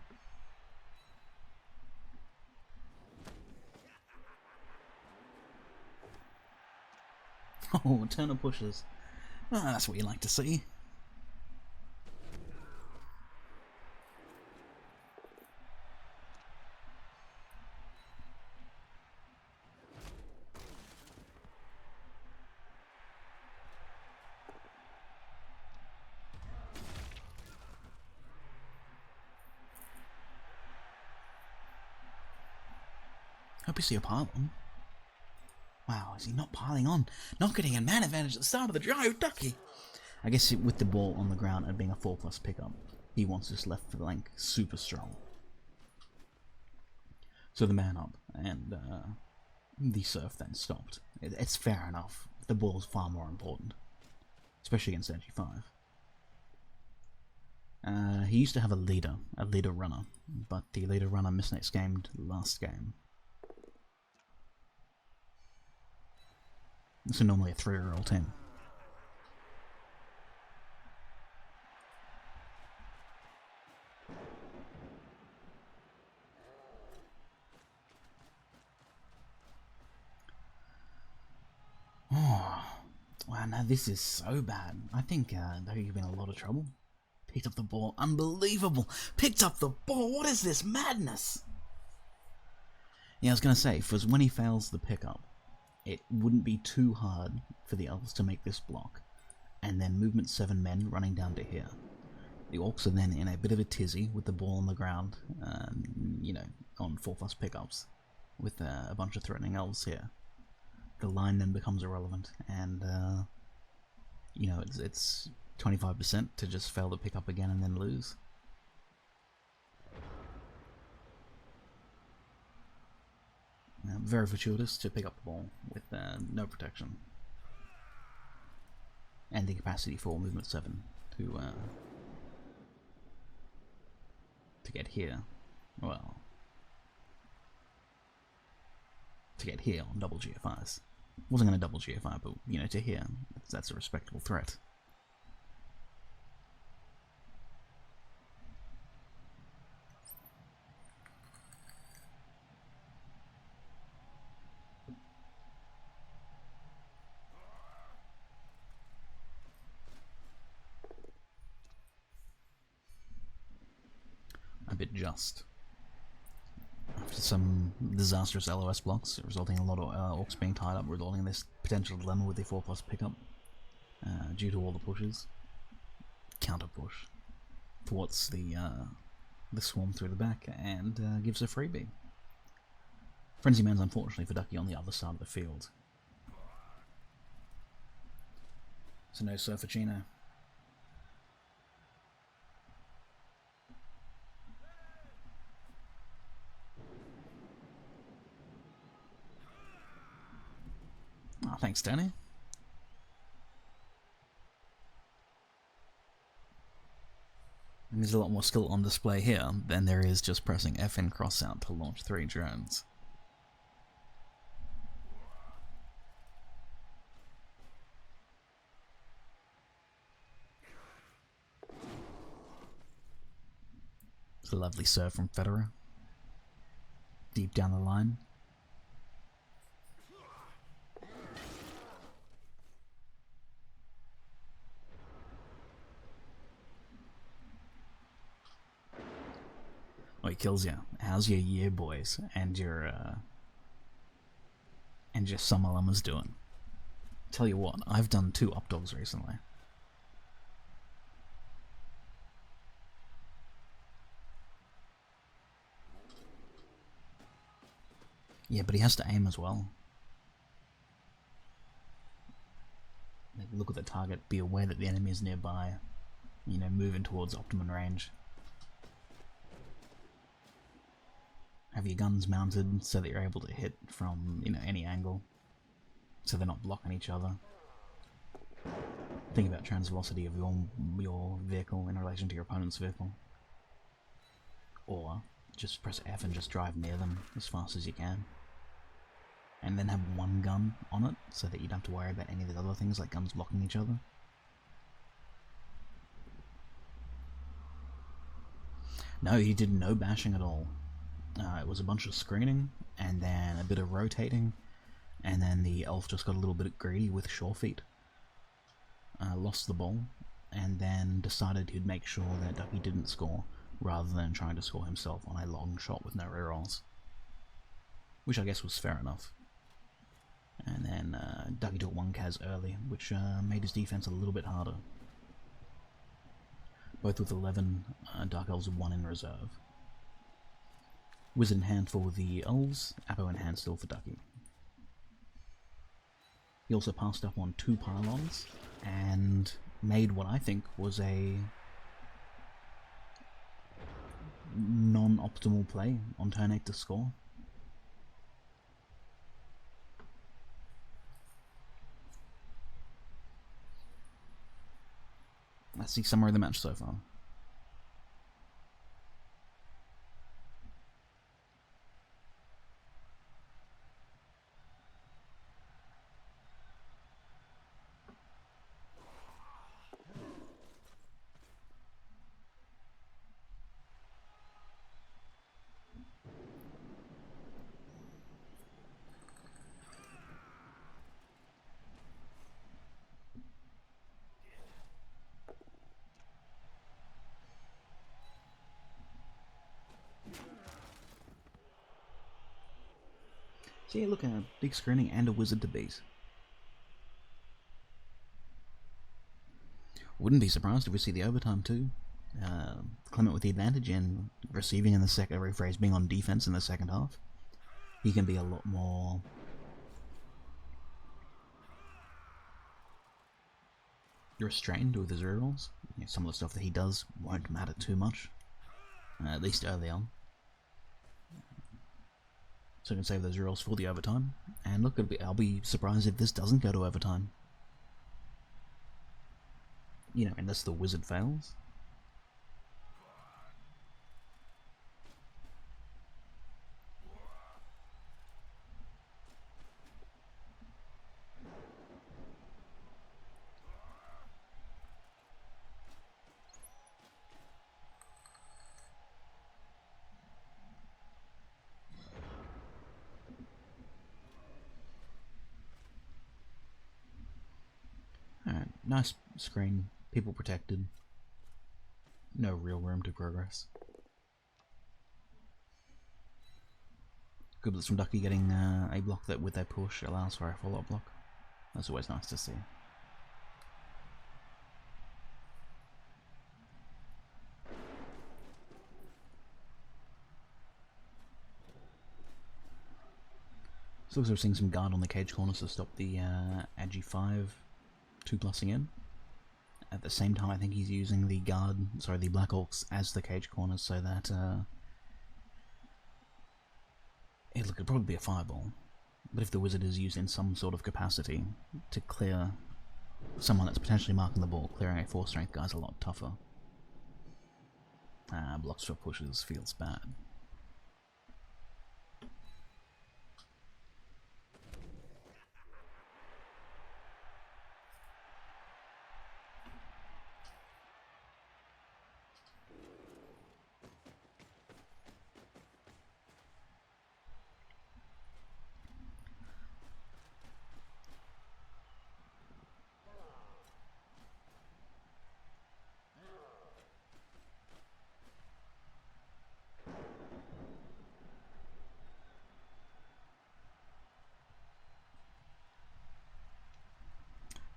Oh, Turner pushes. Ah, that's what you like to see. Hope you see a pile on. Wow, is he not piling on? Not getting a man advantage at the start of the drive, Ducke! I guess with the ball on the ground and being a 4+ pickup, he wants this left flank super strong. So the man up, and the surf then stopped. It's fair enough. The ball is far more important, especially against Energy 5. He used to have a leader runner, but the leader runner misnext gamed last game. So normally a 3-year-old team. Oh, wow, now this is so bad. I think Ducke's been in a lot of trouble. Picked up the ball. Unbelievable. Picked up the ball. What is this madness? Yeah, I was going to say, for when he fails the pickup, it wouldn't be too hard for the elves to make this block. And then movement 7 men running down to here. The orcs are then in a bit of a tizzy with the ball on the ground, you know, on 4+ pickups, with a bunch of threatening elves here. The line then becomes irrelevant, and you know, it's 25% to just fail to pick up again and then lose. Very fortuitous to pick up the ball with no protection, and the capacity for movement 7 to get here. Well, to get here on double GFIs. Wasn't going to double GFI, but you know, to here, that's a respectable threat. A bit just. After some disastrous LOS blocks, resulting in a lot of orcs being tied up, resulting in this potential dilemma with the 4+ pickup, due to all the pushes. Counter push. Thwarts the swarm through the back, and gives a freebie. Frenzy Man's unfortunately for Ducke on the other side of the field. So no Surfacino. Oh, thanks, Danny. And there's a lot more skill on display here than there is just pressing FN cross out to launch 3 drones. It's a lovely serve from Federer. Deep down the line. Oh, he kills you. How's your year, boys? And your summer lummers doing? Tell you what, I've done 2 up dogs recently. Yeah, but he has to aim as well. Like, look at the target, be aware that the enemy is nearby. You know, moving towards optimum range. Have your guns mounted so that you're able to hit from, you know, any angle, so they're not blocking each other. Think about transvelocity of your vehicle in relation to your opponent's vehicle. Or just press F and just drive near them as fast as you can. And then have one gun on it, so that you don't have to worry about any of the other things like guns blocking each other. No, he did no bashing at all. It was a bunch of screening, and then a bit of rotating, and then the elf just got a little bit greedy with sure feet. Lost the ball, and then decided he'd make sure that Ducke didn't score, rather than trying to score himself on a long shot with no rerolls. Which I guess was fair enough. And then Ducke took 1 Kaz early, which made his defense a little bit harder. Both with 11 Dark Elves and 1 in reserve. Wizard in hand for the elves, Apo in hand still for Ducke. He also passed up on 2 pylons, and made what I think was a non-optimal play on turn 8 to score. That's the summary of the match so far. See, look, a big screening and a wizard to beat. Wouldn't be surprised if we see the overtime too. Clement with the advantage and receiving in the second, rephrase, being on defense in the second half. He can be a lot more restrained with his rerolls. Some of the stuff that he does won't matter too much, at least early on. So I can save those rerolls for the overtime. And look, I'll be surprised if this doesn't go to overtime. You know, unless the wizard fails. Alright, nice screen, people protected. No real room to progress. Good blitz from Ducke getting a block that with their push allows for a follow-up block. That's always nice to see. So looks like we're seeing some guard on the cage corners to stop the Agi 5 2-plussing in. At the same time, I think he's using the the Black Orcs as the cage corners so that it could probably be a fireball. But if the wizard is used in some sort of capacity to clear someone that's potentially marking the ball, clearing a 4-strength guy's a lot tougher. Blocks for pushes feels bad.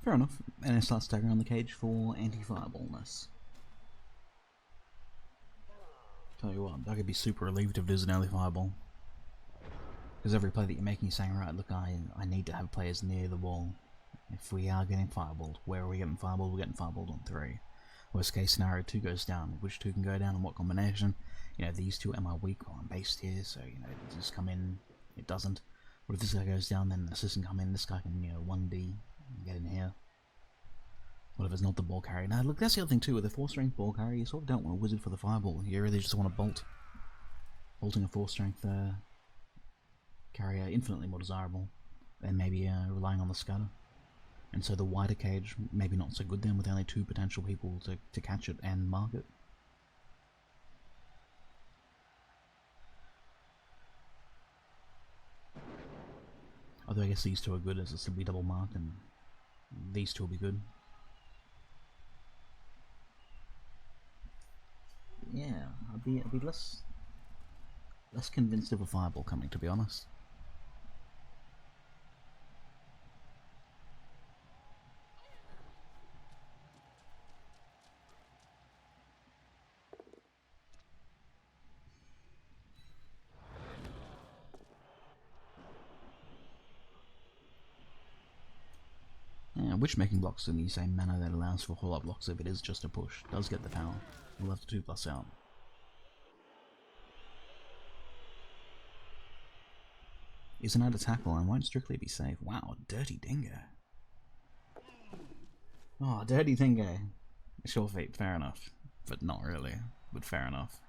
Fair enough, and it starts staggering on the cage for anti-fireballness. Tell you what, I could be super relieved if there's an early fireball. Because every play that you're making, you're saying, right, look, I need to have players near the ball. If we are getting fireballed, where are we getting fireballed? We're getting fireballed on 3. Worst case scenario, 2 goes down. Which 2 can go down and what combination? You know, these 2, am I weak or I'm based here? So, you know, does this come in? It doesn't. What if this guy goes down, then the assist can come in, this guy can, you know, 1D, get in here. What if it's not the ball carrier? Now, look, that's the other thing too, with a 4-strength ball carrier, you sort of don't want a wizard for the fireball. You really just want a bolt. Bolting a 4-strength carrier, infinitely more desirable than maybe relying on the scatter. And so the wider cage, maybe not so good then, with only 2 potential people to catch it and mark it. Although I guess these 2 are good as it's to be double marked, and these 2 will be good. Yeah, I'd be less convinced of a fireball coming, to be honest. Yeah, witch-making blocks in the same manner that allows for follow-up blocks if it is just a push. Does get the power. We'll have to 2+ out. Is an out of tackle and won't strictly be safe. Wow, dirty dingo. Oh, dirty dingo. Sure feet, fair enough. But not really. But fair enough.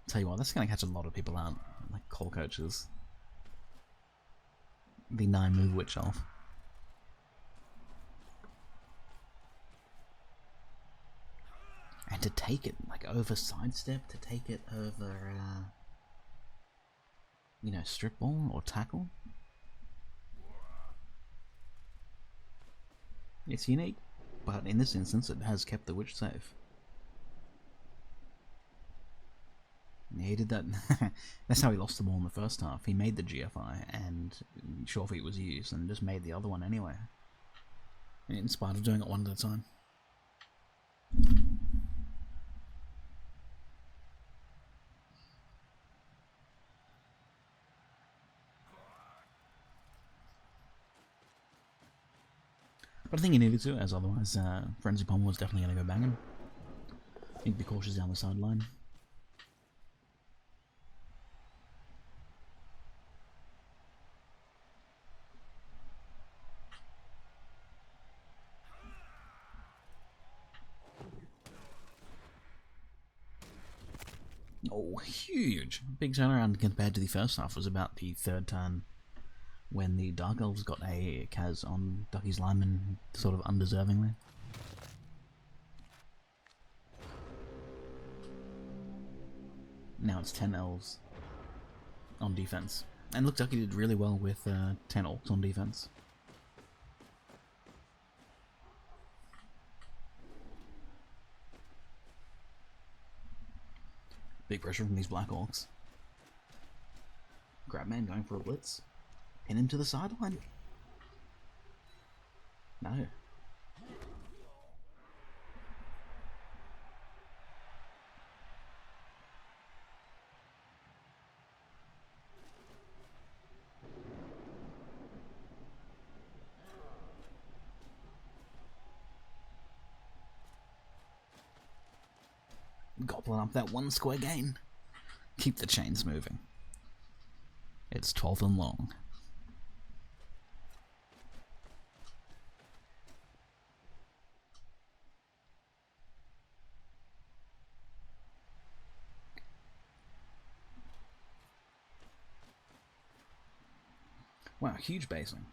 Tell you what, that's going to catch a lot of people out, like call coaches. The 9-move Witch Elf. And to take it, like, over sidestep, to take it over, you know, strip ball or tackle. It's unique, but in this instance it has kept the Witch safe. He did that. That's how he lost the ball in the first half. He made the GFI and Surefeet was used and just made the other one anyway. In spite of doing it one at a time. But I think he needed to, as otherwise Frenzy Pommel was definitely going to go banging. He'd be cautious down the sideline. Oh, huge! Big turnaround compared to the first half. Was about the third turn when the Dark Elves got a Kaz on Ducke's lineman, sort of undeservingly. Now it's 10 Elves on defense. And look, Ducke did really well with 10 Orcs on defense. Big pressure from these Black Orcs. Grabman going for a blitz. Pin him to the sideline. No. Gobbling up that one square gain. Keep the chains moving. It's 12th and long. Wow, huge basing.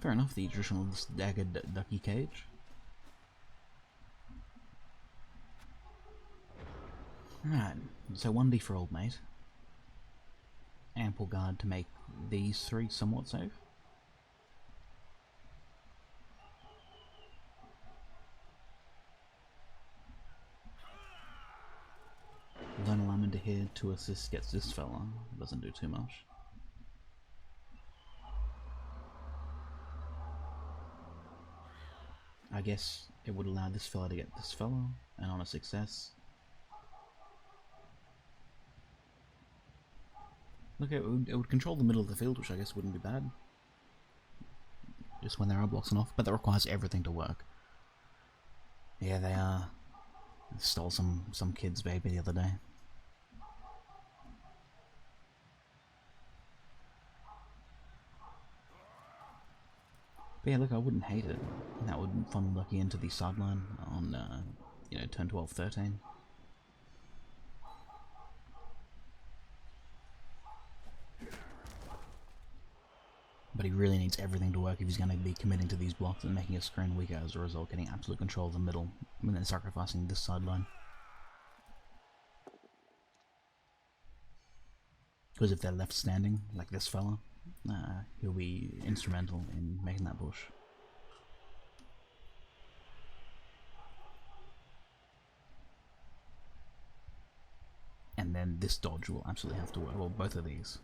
Fair enough, the traditional staggered Ducke cage. Right, so 1D for old mate. Ample guard to make these three somewhat safe. Learn alignment to here, 2 assists gets this fella. Doesn't do too much. I guess it would allow this fella to get this fella, and on a success. Look, it would control the middle of the field, which I guess wouldn't be bad. Just when there are blocks and off, but that requires everything to work. Yeah, they are. Stole some kid's baby the other day. But yeah, look, I wouldn't hate it. That would funnel Ducke into the sideline on, you know, turn 12, 13. But he really needs everything to work if he's going to be committing to these blocks and making his screen weaker as a result, getting absolute control of the middle, and then sacrificing this sideline. Because if they're left standing, like this fella, he'll be instrumental in making that push. And then this dodge will absolutely have to work, well, both of these.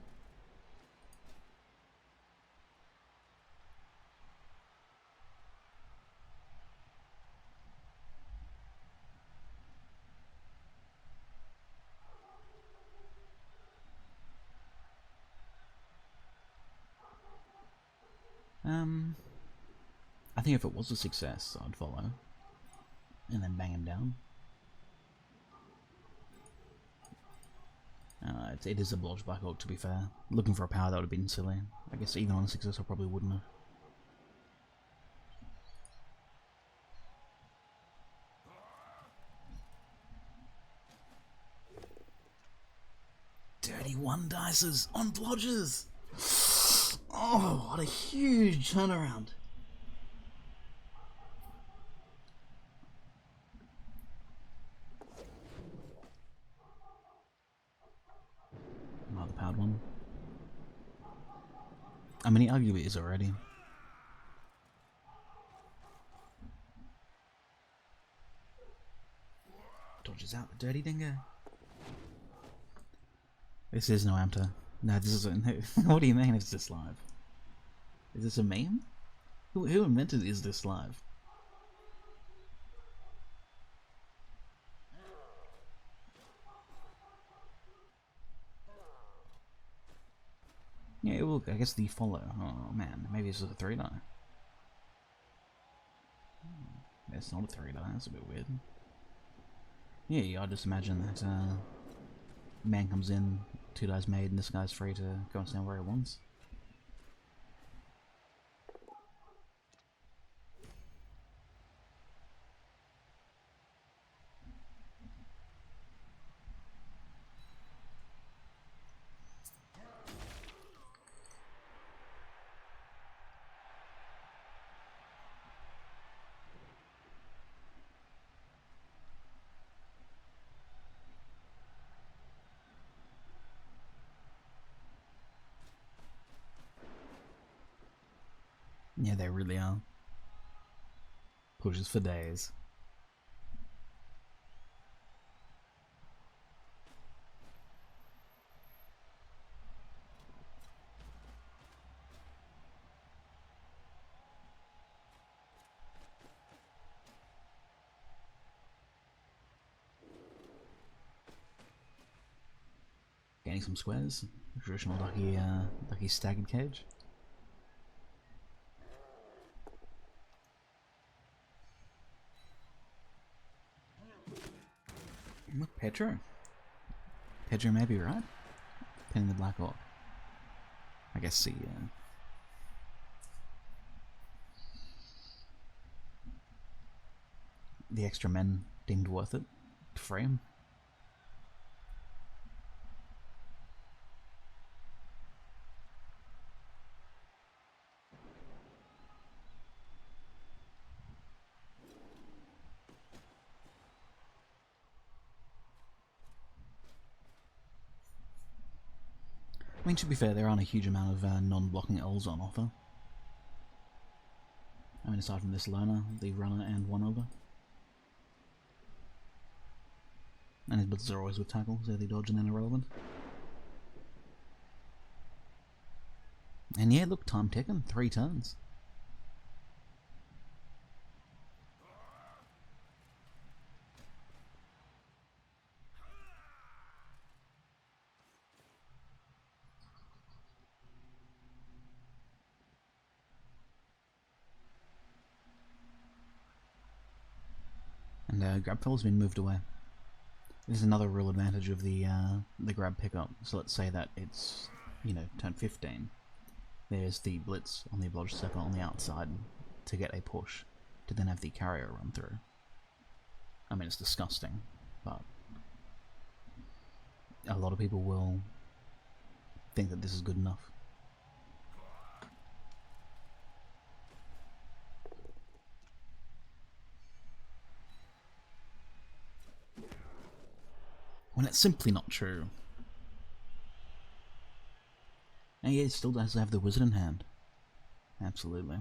I think if it was a success, I'd follow. And then bang him down. It is a blodge Black Hawk, to be fair. Looking for a power, that would have been silly. I guess even on a success I probably wouldn't have. Dirty one dices on blodges! Oh, what a huge turnaround! Another powered one. I mean, he arguably is already. Dodges out the dirty dingo. This is no Amter. No, this isn't. What do you mean it's this live? Is this a meme? Who invented is this live? Yeah, well, I guess the follow. Oh man, maybe this is a 3-die. It's not a 3-die, that's a bit weird. Yeah, I just imagine that man comes in, 2 dies made, and this guy's free to go and stand where he wants. Yeah, they really are. Pushes for days. Gaining some squares. Traditional Ducke staggered cage. Look, Pedro. Pedro may be right. Pinning the Black Hawk. I guess the extra men deemed worth it to free him. I mean, to be fair, there aren't a huge amount of non-blocking elves on offer. I mean, aside from this loner, the runner, and one over. And his blitzes are always with tackle, so they dodge and then irrelevant. And yeah, look, time ticking, 3 turns. And Grabfell's been moved away. This is another real advantage of the grab pickup. So let's say that it's, you know, turn 15. There's the blitz on the obliged circle on the outside to get a push, to then have the carrier run through. I mean, it's disgusting, but a lot of people will think that this is good enough. When it's simply not true. And yeah, it still does have the wizard in hand. Absolutely.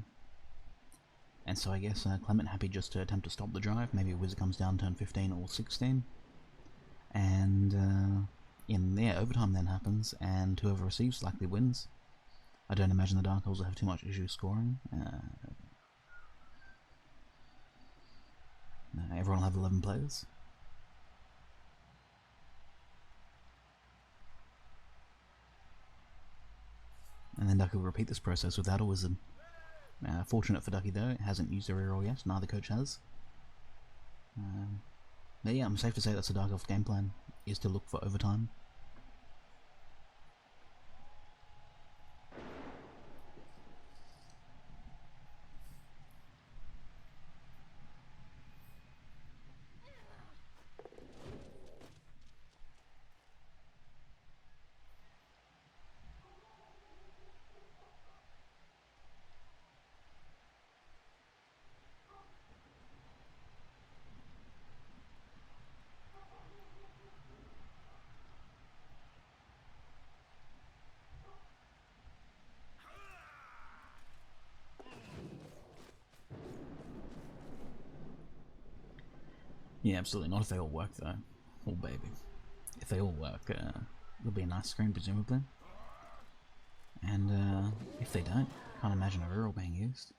And so I guess Clement happy just to attempt to stop the drive. Maybe a wizard comes down turn 15 or 16. And in there, overtime then happens, and whoever receives likely wins. I don't imagine the Dark Elves will have too much issue scoring. Everyone will have 11 players. And then Ducke will repeat this process without a wizard. Fortunate for Ducke though, it hasn't used a reroll yet, neither coach has. But yeah, I'm safe to say that's the Dark Elf game plan, is to look for overtime. Yeah, absolutely not if they all work though. Oh baby. If they all work, it'll be a nice screen presumably. And if they don't, can't imagine a reroll being used.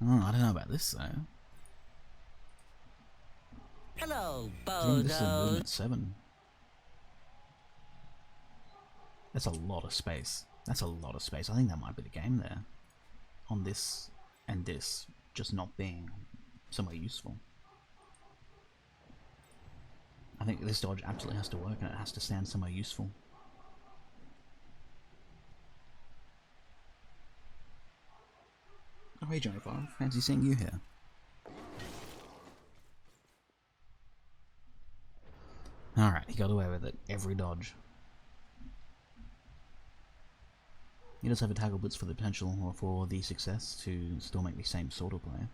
Oh, I don't know about this though. Hello, I think this is a Bodo. movement 7. That's a lot of space. That's a lot of space. I think that might be the game there. On this and this just not being somewhere useful. I think this dodge absolutely has to work and it has to stand somewhere useful. Oh hey Johnny 5, fancy seeing you here. Alright, he got away with it. Every dodge. He does have a tackle blitz for the potential or for the success to still make the same sort of play.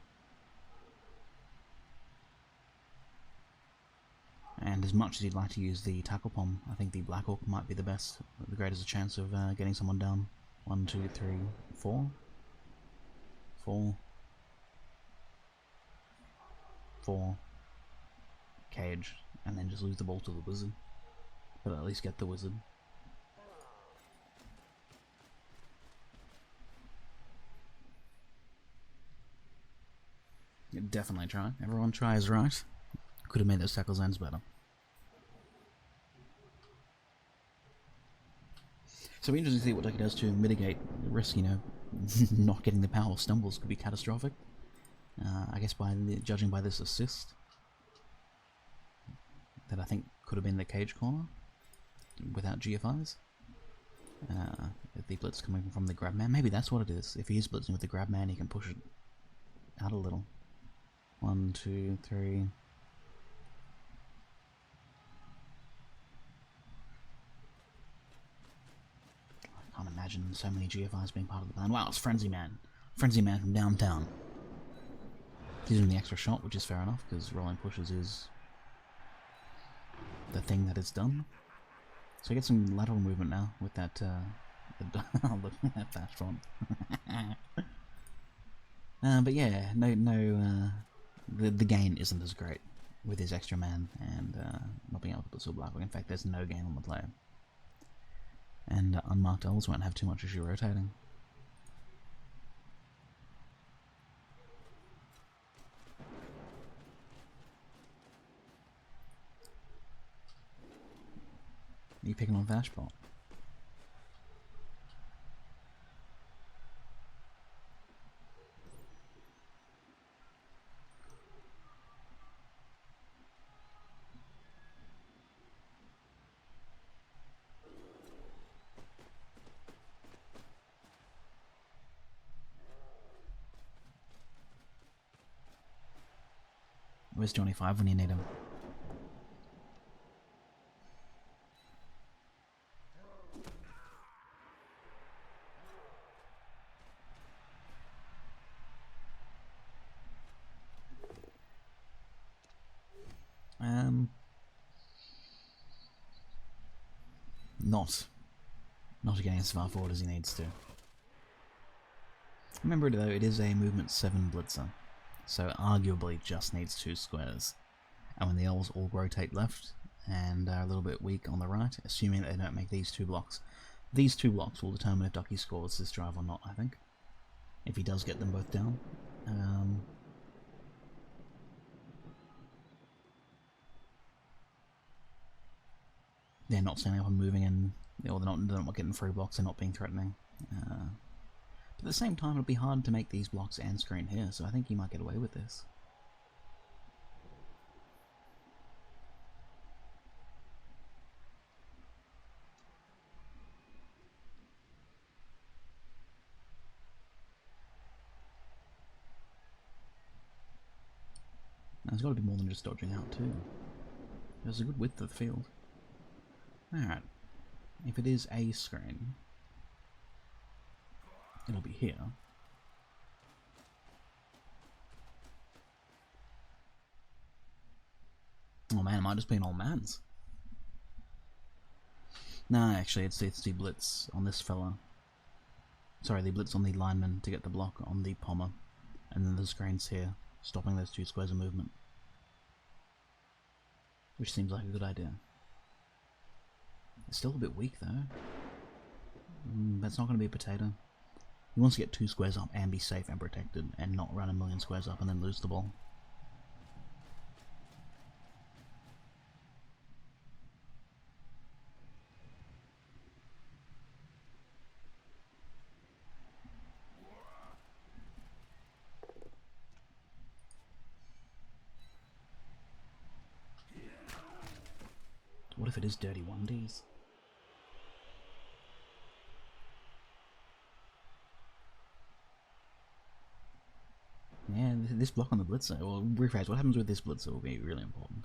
And as much as he'd like to use the tackle pom, I think the Black Hawk might be the best, the greatest chance of getting someone down. 1, 2, 3, 4. 4. 4. Cage. And then just lose the ball to the wizard. But at least get the wizard. Yeah, definitely try. Everyone tries, right? Could have made those tackle zones better. So it'll be interesting to see what Ducke does to mitigate the risk, you know, not getting the power stumbles could be catastrophic. I guess judging by this assist, that I think could have been the cage corner, without GFIs. The blitz coming from the grab man, maybe that's what it is. If he is blitzing with the grab man, he can push it out a little. 1, 2, 3... I can't imagine so many GFIs being part of the plan. Wow, it's Frenzy Man. Frenzy Man from downtown. He's doing the extra shot, which is fair enough, because rolling pushes is the thing that it's done. So we get some lateral movement now with that, look at that fast front. But yeah, the gain isn't as great with his extra man and not being able to put Silver Black. In fact, there's no gain on the play. And unmarked elves won't have too much issue rotating. Are you picking on Vashbot? Where's Johnny 5 when you need him? Not getting as far forward as he needs to. Remember though, it is a movement 7 blitzer, so it arguably just needs 2 squares. And when the elves all rotate left and are a little bit weak on the right, assuming that they don't make these 2 blocks will determine if Ducke scores this drive or not, I think. If he does get them both down. They're not standing up and moving, and or they're not getting free blocks, they're not being threatening. At the same time, it'll be hard to make these blocks and screen here, so I think he might get away with this. There's got to be more than just dodging out too. There's a good width of the field. Alright. If it is a screen, it'll be here. Oh man, it might just be an old man's. No, actually, it's the blitz on this fella. Sorry, the blitz on the lineman to get the block on the pommer. And then the screen's here, stopping those 2 squares of movement. Which seems like a good idea. It's still a bit weak though. That's not going to be a potato. He wants to get 2 squares up and be safe and protected, and not run a million squares up and then lose the ball. What if it is dirty 1Ds? Yeah, this block on the blitzer, or rephrase, what happens with this blitzer will be really important.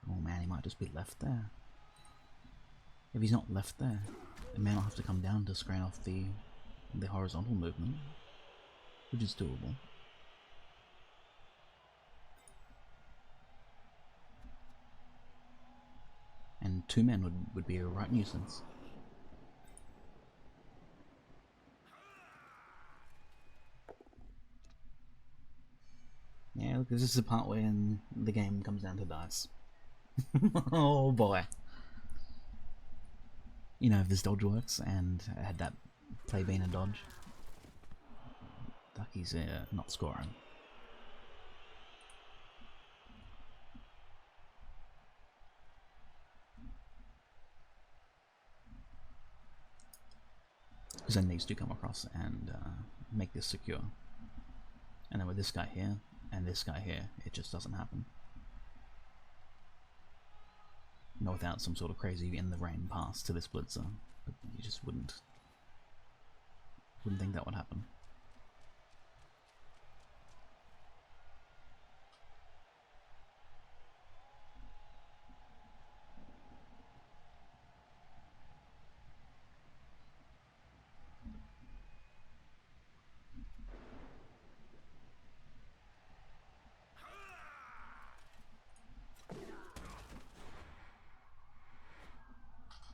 Oh man, he might just be left there. If he's not left there, it may not have to come down to screen off the horizontal movement, which is doable. And 2 men would be a right nuisance. Yeah, look, this is the part where the game comes down to dice. Oh boy. You know, if this dodge works, and had that play been a dodge, Ducke's not scoring. Because then these 2 come across and make this secure. And then with this guy here, and this guy here, it just doesn't happen. Not without some sort of crazy in the rain pass to this blitzer. But you just wouldn't think that would happen.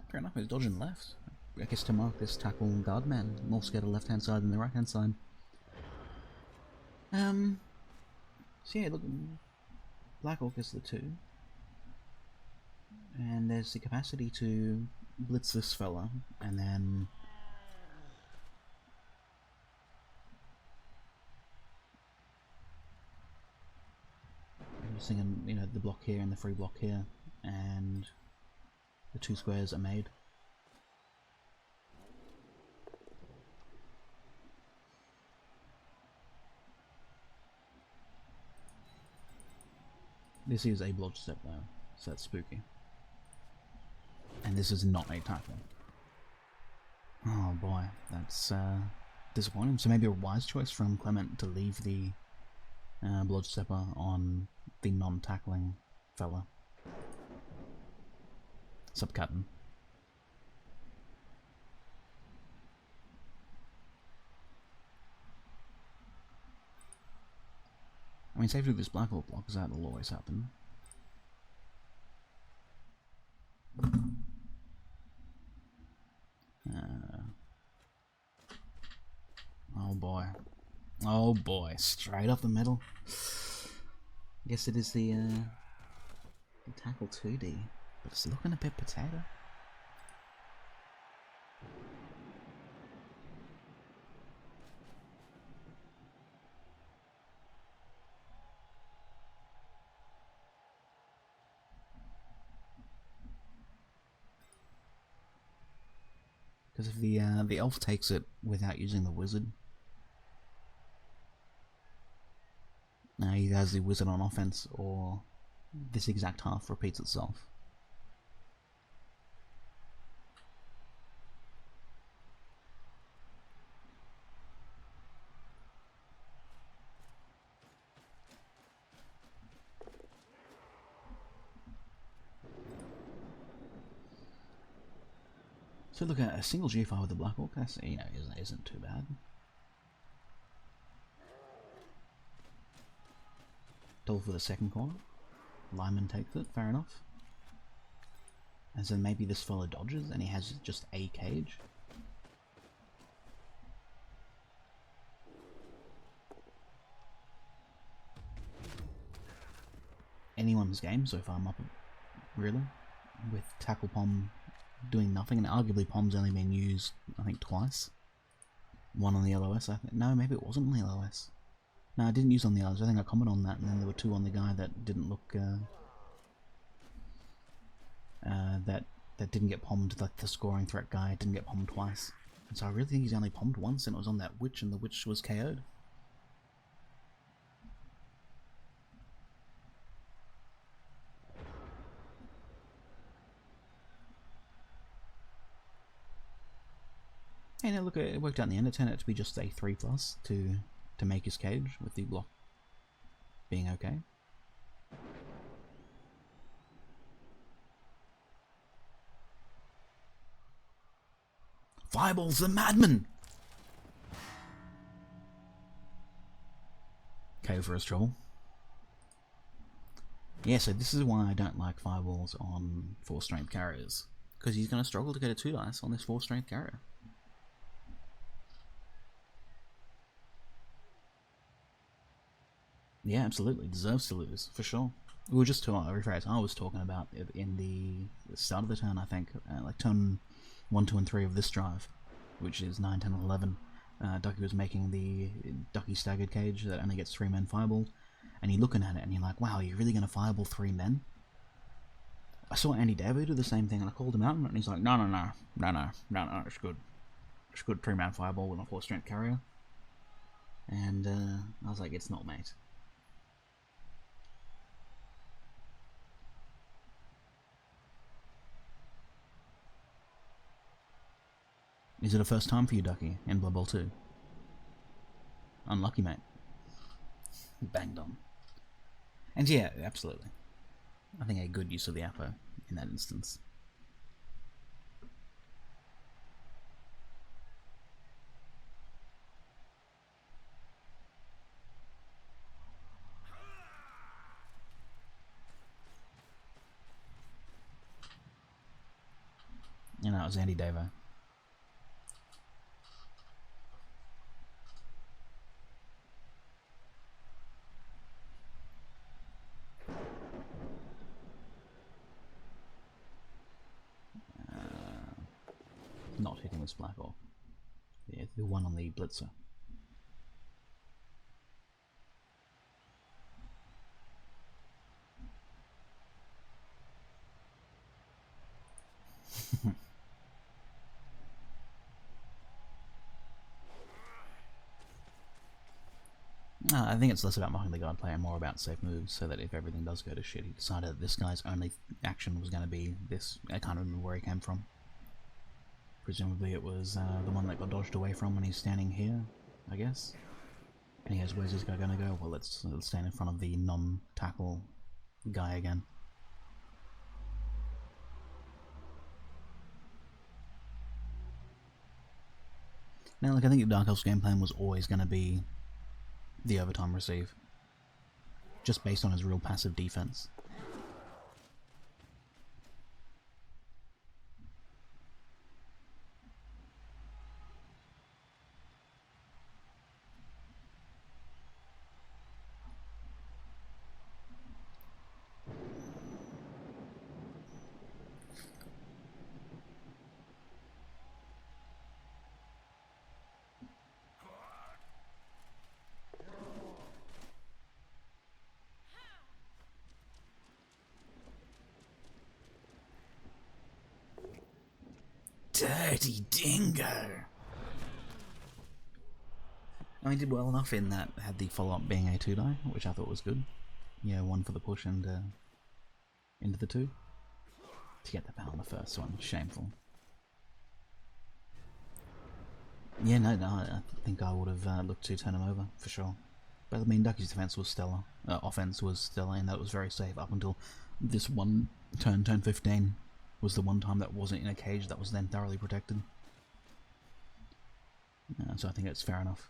Fair enough, he's dodging left. I guess to mark this tackle guard man, more scared of the left hand side than the right hand side. So yeah, look, Black Orc is the 2. And there's the capacity to blitz this fella, and then I'm just thinking, you know, the block here and the free block here, and the 2 squares are made. This is a blodge step though, so that's spooky. And this is not a tackle. Oh boy, that's disappointing. So maybe a wise choice from Clement to leave the blodge stepper on the non-tackling fella. Sup, Captain? I mean, safety with this Black Hole block, because that will always happen. Oh boy. Oh boy, straight up the middle. Guess it is the tackle 2D, but it's looking a bit potato. Because if the elf takes it without using the wizard, either has the wizard on offense or this exact half repeats itself. So look at a single G5 with the Black Orc, that's, isn't too bad. Double for the second corner. Lyman takes it, fair enough. And so maybe this fellow dodges and he has just a cage. Anyone's game so far, Muppet, really, with Tackle Pom doing nothing, and arguably Pom's only been used, I think, twice. One on the LOS, I think. No, maybe it wasn't on the LOS. No, I didn't use on the others. I think I commented on that, and then there were two on the guy that didn't look, that didn't get pommed, like the scoring threat guy didn't get pommed twice. And so I really think he's only pommed once, and it was on that witch, and the witch was KO'd. Hey, now look, it worked out in the end. It turned out to be just a 3+ to make his cage, with the block being okay. Fireballs the madman! KO for his trouble. Yeah, so this is why I don't like fireballs on 4 strength carriers, because he's going to struggle to get a 2 dice on this 4 strength carrier. Yeah, absolutely. Deserves to lose, for sure. We were just talking, rephrase, I was talking about it in the start of the turn, I think, like turn 1, 2, and 3 of this drive, which is 9, 10, and 11. Ducke was making the Ducke staggered cage that only gets 3 men fireballed, and you're looking at it and you're like, wow, you're really going to fireball 3 men? I saw Andy Davo do the same thing, and I called him out, and he's like, no, it's good. It's good 3-man fireball with a 4 strength carrier. And I was like, it's not, mate. Is it a first time for you, Ducke, in Blood Bowl 2? Unlucky, mate. Banged on. And yeah, absolutely. I think a good use of the Apo in that instance. You know, it was Andy Davo. Not hitting this Black Orc. Yeah, the one on the Blitzer. I think it's less about mocking the guard play and more about safe moves, so that if everything does go to shit, he decided that this guy's only action was going to be this. I can't remember where he came from. Presumably it was the one that got dodged away from when he's standing here, I guess. And he goes, where's this guy going to go? Well, let's stand in front of the non-tackle guy again. Now, like, I think the Dark Elf's game plan was always going to be the overtime receive, just based on his real passive defense. Dirty dingo! I mean, did well enough in that had the follow-up being a 2-die, which I thought was good. Yeah, 1 for the push and into the 2. To get the power on the first one, shameful. Yeah, no, I think I would have looked to turn him over, for sure. But I mean, Ducke's defense was stellar. Offense was stellar, and that was very safe up until this one turn 15, was the one time that wasn't in a cage that was then thoroughly protected. So I think it's fair enough.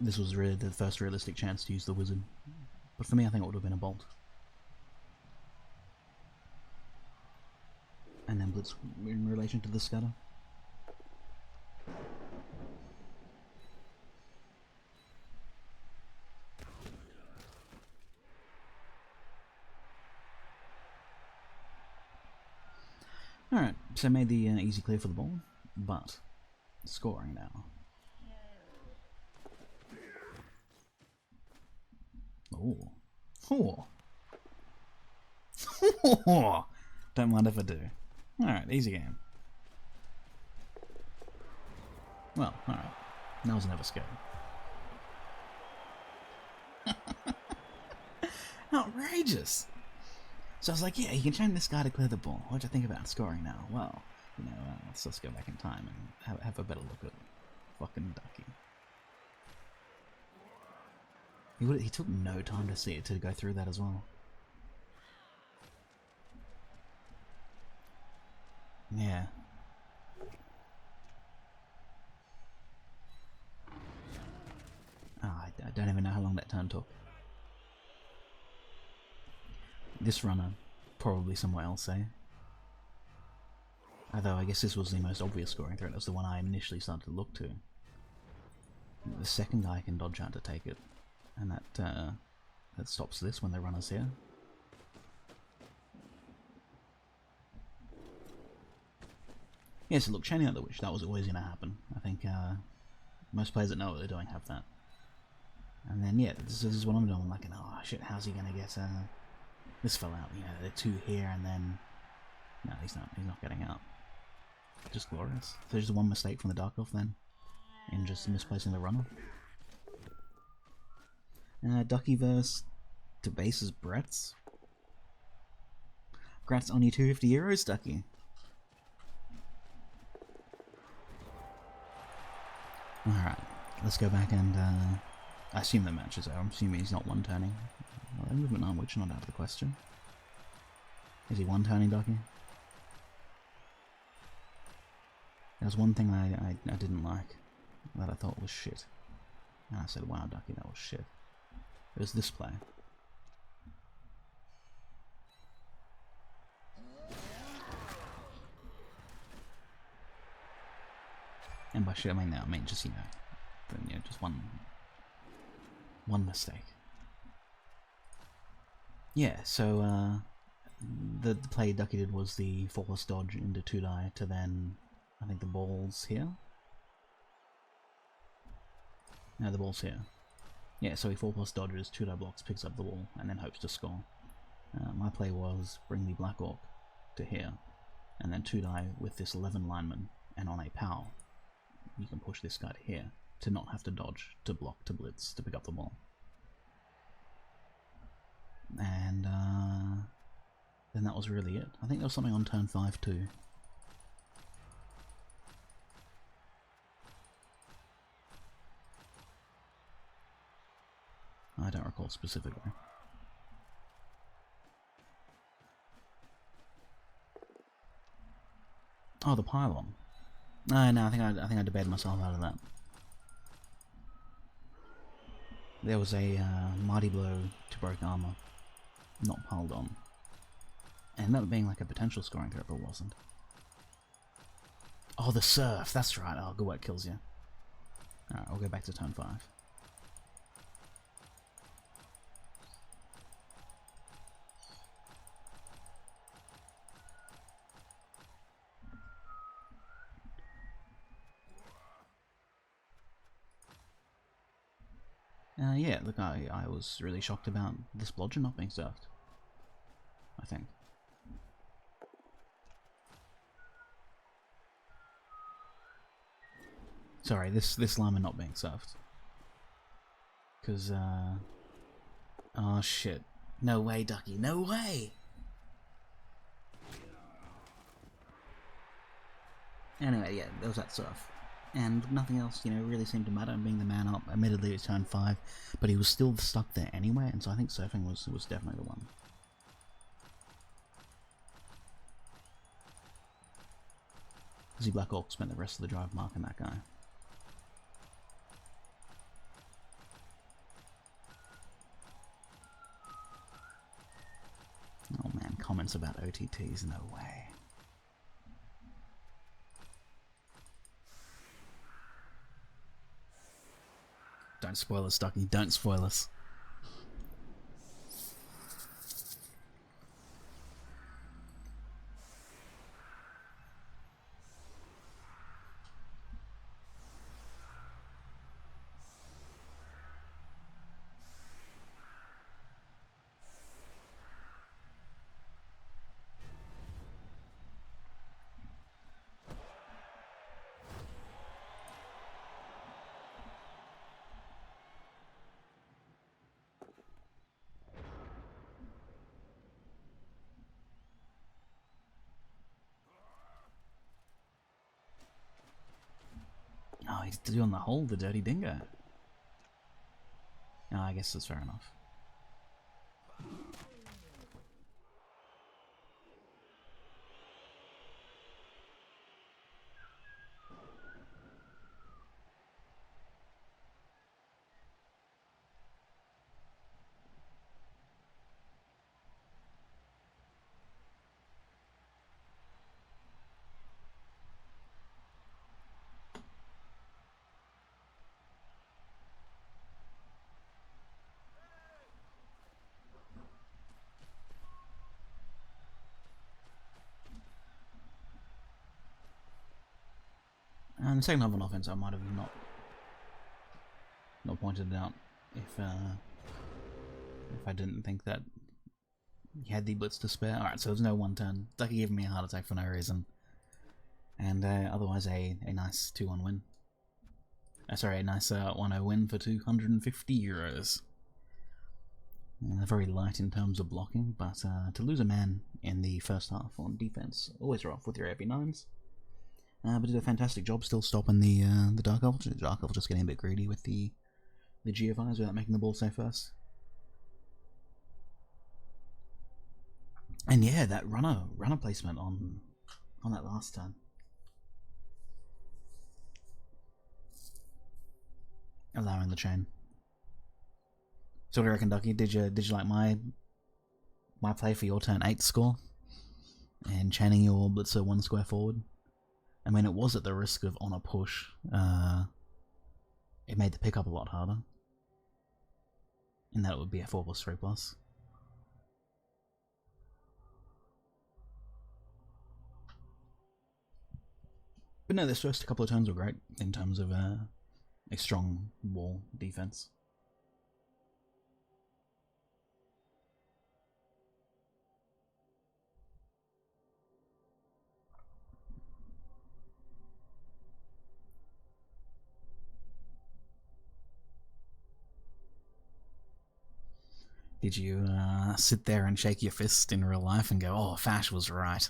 This was really the first realistic chance to use the wizard. But for me, I think it would have been a bolt. And then blitz in relation to the scatter. Alright, so made the easy clear for the ball, but scoring now. Ooh. Ooh. Don't mind if I do. Alright, easy game. Well, alright. That was never scary. Outrageous! So I was like, yeah, you can train this guy to clear the ball. What do you think about scoring now? Well, you know, let's just go back in time and have a better look at fucking Ducke. He took no time to see it to go through that as well. Yeah. Oh, I don't even know how long that turn took. This runner, probably somewhere else, eh? Although I guess this was the most obvious scoring threat. It was the one I initially started to look to. The second guy can dodge out to take it, and that stops this when the runner's here. Yeah, so look, chaining out the witch, that was always going to happen. I think most players that know what they're doing have that. And then, yeah, this is what I'm doing. I'm like, oh shit, how's he going to get this fell out? You know, there are 2 here, and then no, he's not getting out. Just glorious. So just one mistake from the Dark Elf then, in just misplacing the runner. Ducke versus Debase's Bretts. Grats on you 250 euros, Ducke. Alright, let's go back and I assume the match is over. I'm assuming he's not one-turning. Well, movement on which not out of the question. Is he one-turning, Ducke? There's one thing I didn't like, that I thought was shit. And I said, wow, Ducke, that was shit. It was this play. And by shit, I mean just, you know, just one mistake. Yeah, so the play Ducke did was the 4+ dodge into 2-die to then, I think the ball's here. No, the ball's here. Yeah, so he 4+ dodges, 2-die blocks, picks up the ball, and then hopes to score. My play was bring the Black Orc to here, and then 2-die with this 11 lineman, and on a POW, you can push this guy to here, to not have to dodge, to block, to blitz, to pick up the ball. And then that was really it. I think there was something on turn 5 too. I don't recall specifically. Oh, the pylon. No, I think I debated myself out of that. There was a mighty blow to break armor, not piled on, and that being like a potential scoring threat, but wasn't. Oh, the surf. That's right. Oh, good work, kills you. All right, we'll go back to turn 5. Yeah, look, I was really shocked about this blodger not being surfed, I think. Sorry, this llama not being served. Because, oh shit. No way, Ducky, no way! Anyway, yeah, there was that surf. And nothing else, you know, really seemed to matter. And being the man up, admittedly it was turn 5, but he was still stuck there anyway, and so I think surfing was definitely the one. Because Black Orc spent the rest of the drive marking that guy. Oh man, comments about OTTs, no way. Don't spoil us, Ducky, don't spoil us. Oh, he's doing the whole, the dirty dingo. Oh, I guess that's fair enough. And the second half on offense, I might have not pointed it out if I didn't think that he had the blitz to spare. Alright, so there's no one turn. Ducky giving me a heart attack for no reason. And otherwise a nice 2-1 win. Sorry, a nice 1-0 win for €250. Very light in terms of blocking, but to lose a man in the first half on defense, always rough with your AP9s. But did a fantastic job still stopping the Dark Elf. The Dark Elf just getting a bit greedy with the GFIs without making the ball safe first. And yeah, that runner placement on that last turn. Allowing the chain. So what do you reckon, Ducky? Did you like my play for your turn 8 score? And chaining your blitzer 1 square forward? I mean, it was at the risk of on a push. It made the pickup a lot harder. And that would be a 4+3+. But no, this first couple of turns were great in terms of a strong wall defense. Did you sit there and shake your fist in real life and go, oh, Fash was right?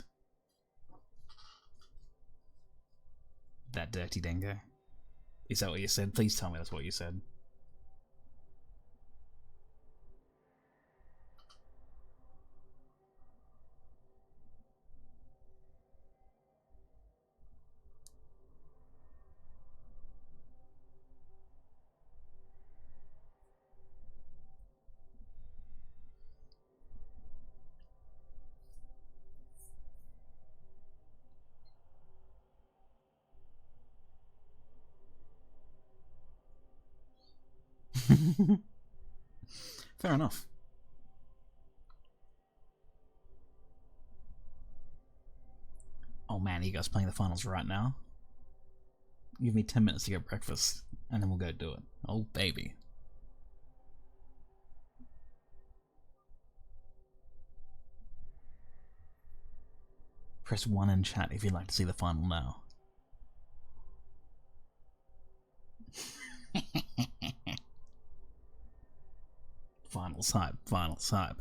That dirty dingo. Is that what you said? Please tell me that's what you said. Fair enough. Oh man, you guys playing the finals right now? Give me 10 minutes to get breakfast, and then we'll go do it. Oh baby. Press 1 in chat if you'd like to see the final now. Final hype, final hype.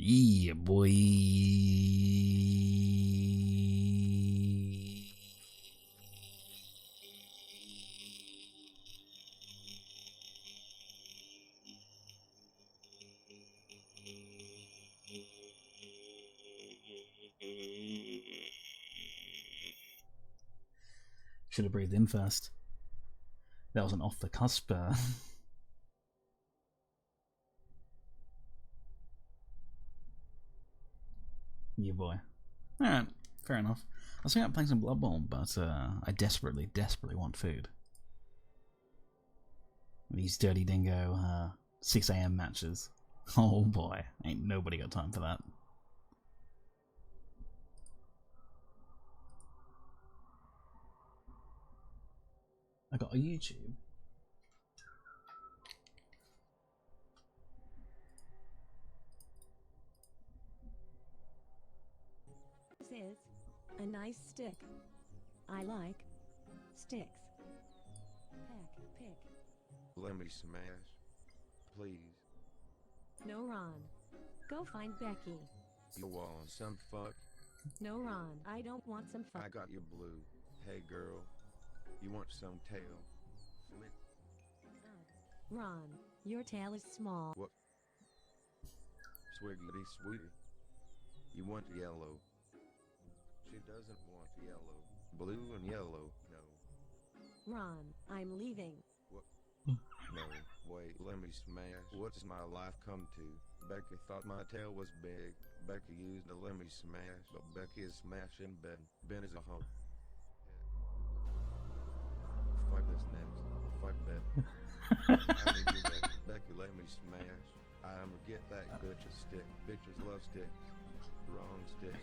Yeah, boy. Should have breathed in first. That was an off the cusp. Yeah, boy. Alright, fair enough. I was thinking about playing some Blood Bowl, but I desperately want food. These dirty dingo 6 AM matches. Oh boy, ain't nobody got time for that. I got a YouTube. This is a nice stick. I like sticks. Pick. Let me smash. Please. No, Ron. Go find Becky. You want some fuck? No, Ron. I don't want some I fuck. got your blue. Hey girl. You want some tail? Flick. Ron, your tail is small. What? Swiggity sweetie. You want yellow. She doesn't want yellow. Blue and yellow. No. Ron, I'm leaving. What? No. Wait, let me smash. What's my life come to? Becky thought my tail was big. Becky used to let me smash, but Becky is smashing Ben. Ben is a hoe. Fuck this next. Fuck that. I need you, Becky. Becky, let me smash. I'ma get that bitch a stick. Bitches love sticks. Wrong stick.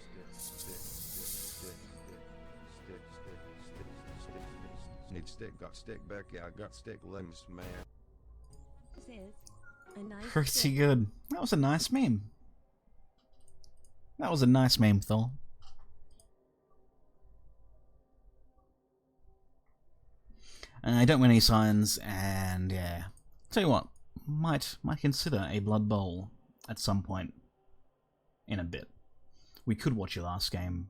Need stick, got stick, Becky. I got stick. Let me smash. This is a nice Pretty stick. good. That was a nice meme. That was a nice meme, Thor. I don't win any signs, and yeah. Tell you what, might consider a Blood Bowl at some point in a bit. We could watch your last game,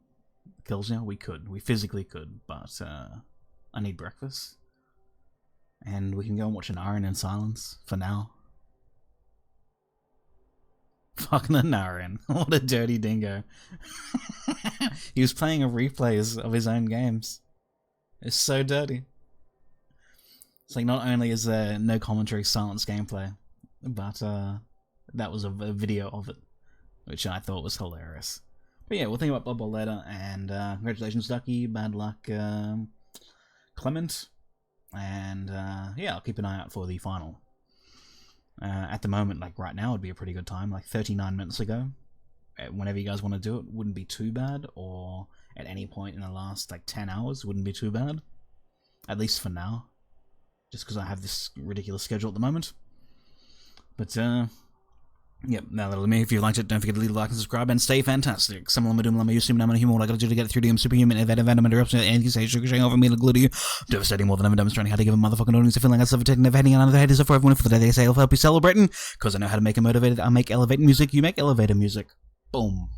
Kilsner. We could. We physically could, but I need breakfast. And we can go and watch an Iron in silence for now. Fucking an Iron. What a dirty dingo. He was playing a replays of his own games. It's so dirty. It's like not only is there no commentary, silence gameplay, but that was a video of it, which I thought was hilarious. But yeah, we'll think about Blood Bowl later, and congratulations Ducke, bad luck Clement, and yeah, I'll keep an eye out for the final. At the moment, like right now, would be a pretty good time, like 39 minutes ago. Whenever you guys want to do it, wouldn't be too bad, or at any point in the last like 10 hours, wouldn't be too bad. At least for now. Just because I have this ridiculous schedule at the moment. But, yep, now that'll me. If you liked it, don't forget to leave a like and subscribe, and stay fantastic. Some lama doom lama, you seem human, what I gotta do to get through to him, superhuman, event, interruption, and you say, sugar, over me, to glue to you. Devastating more than ever demonstrating how to give a motherfucking audience a feeling like suffocating, never heading another head is for everyone for the day they say, I'll help you celebrating, because I know how to make it motivated, I'll make elevating music, you make elevator music. Boom.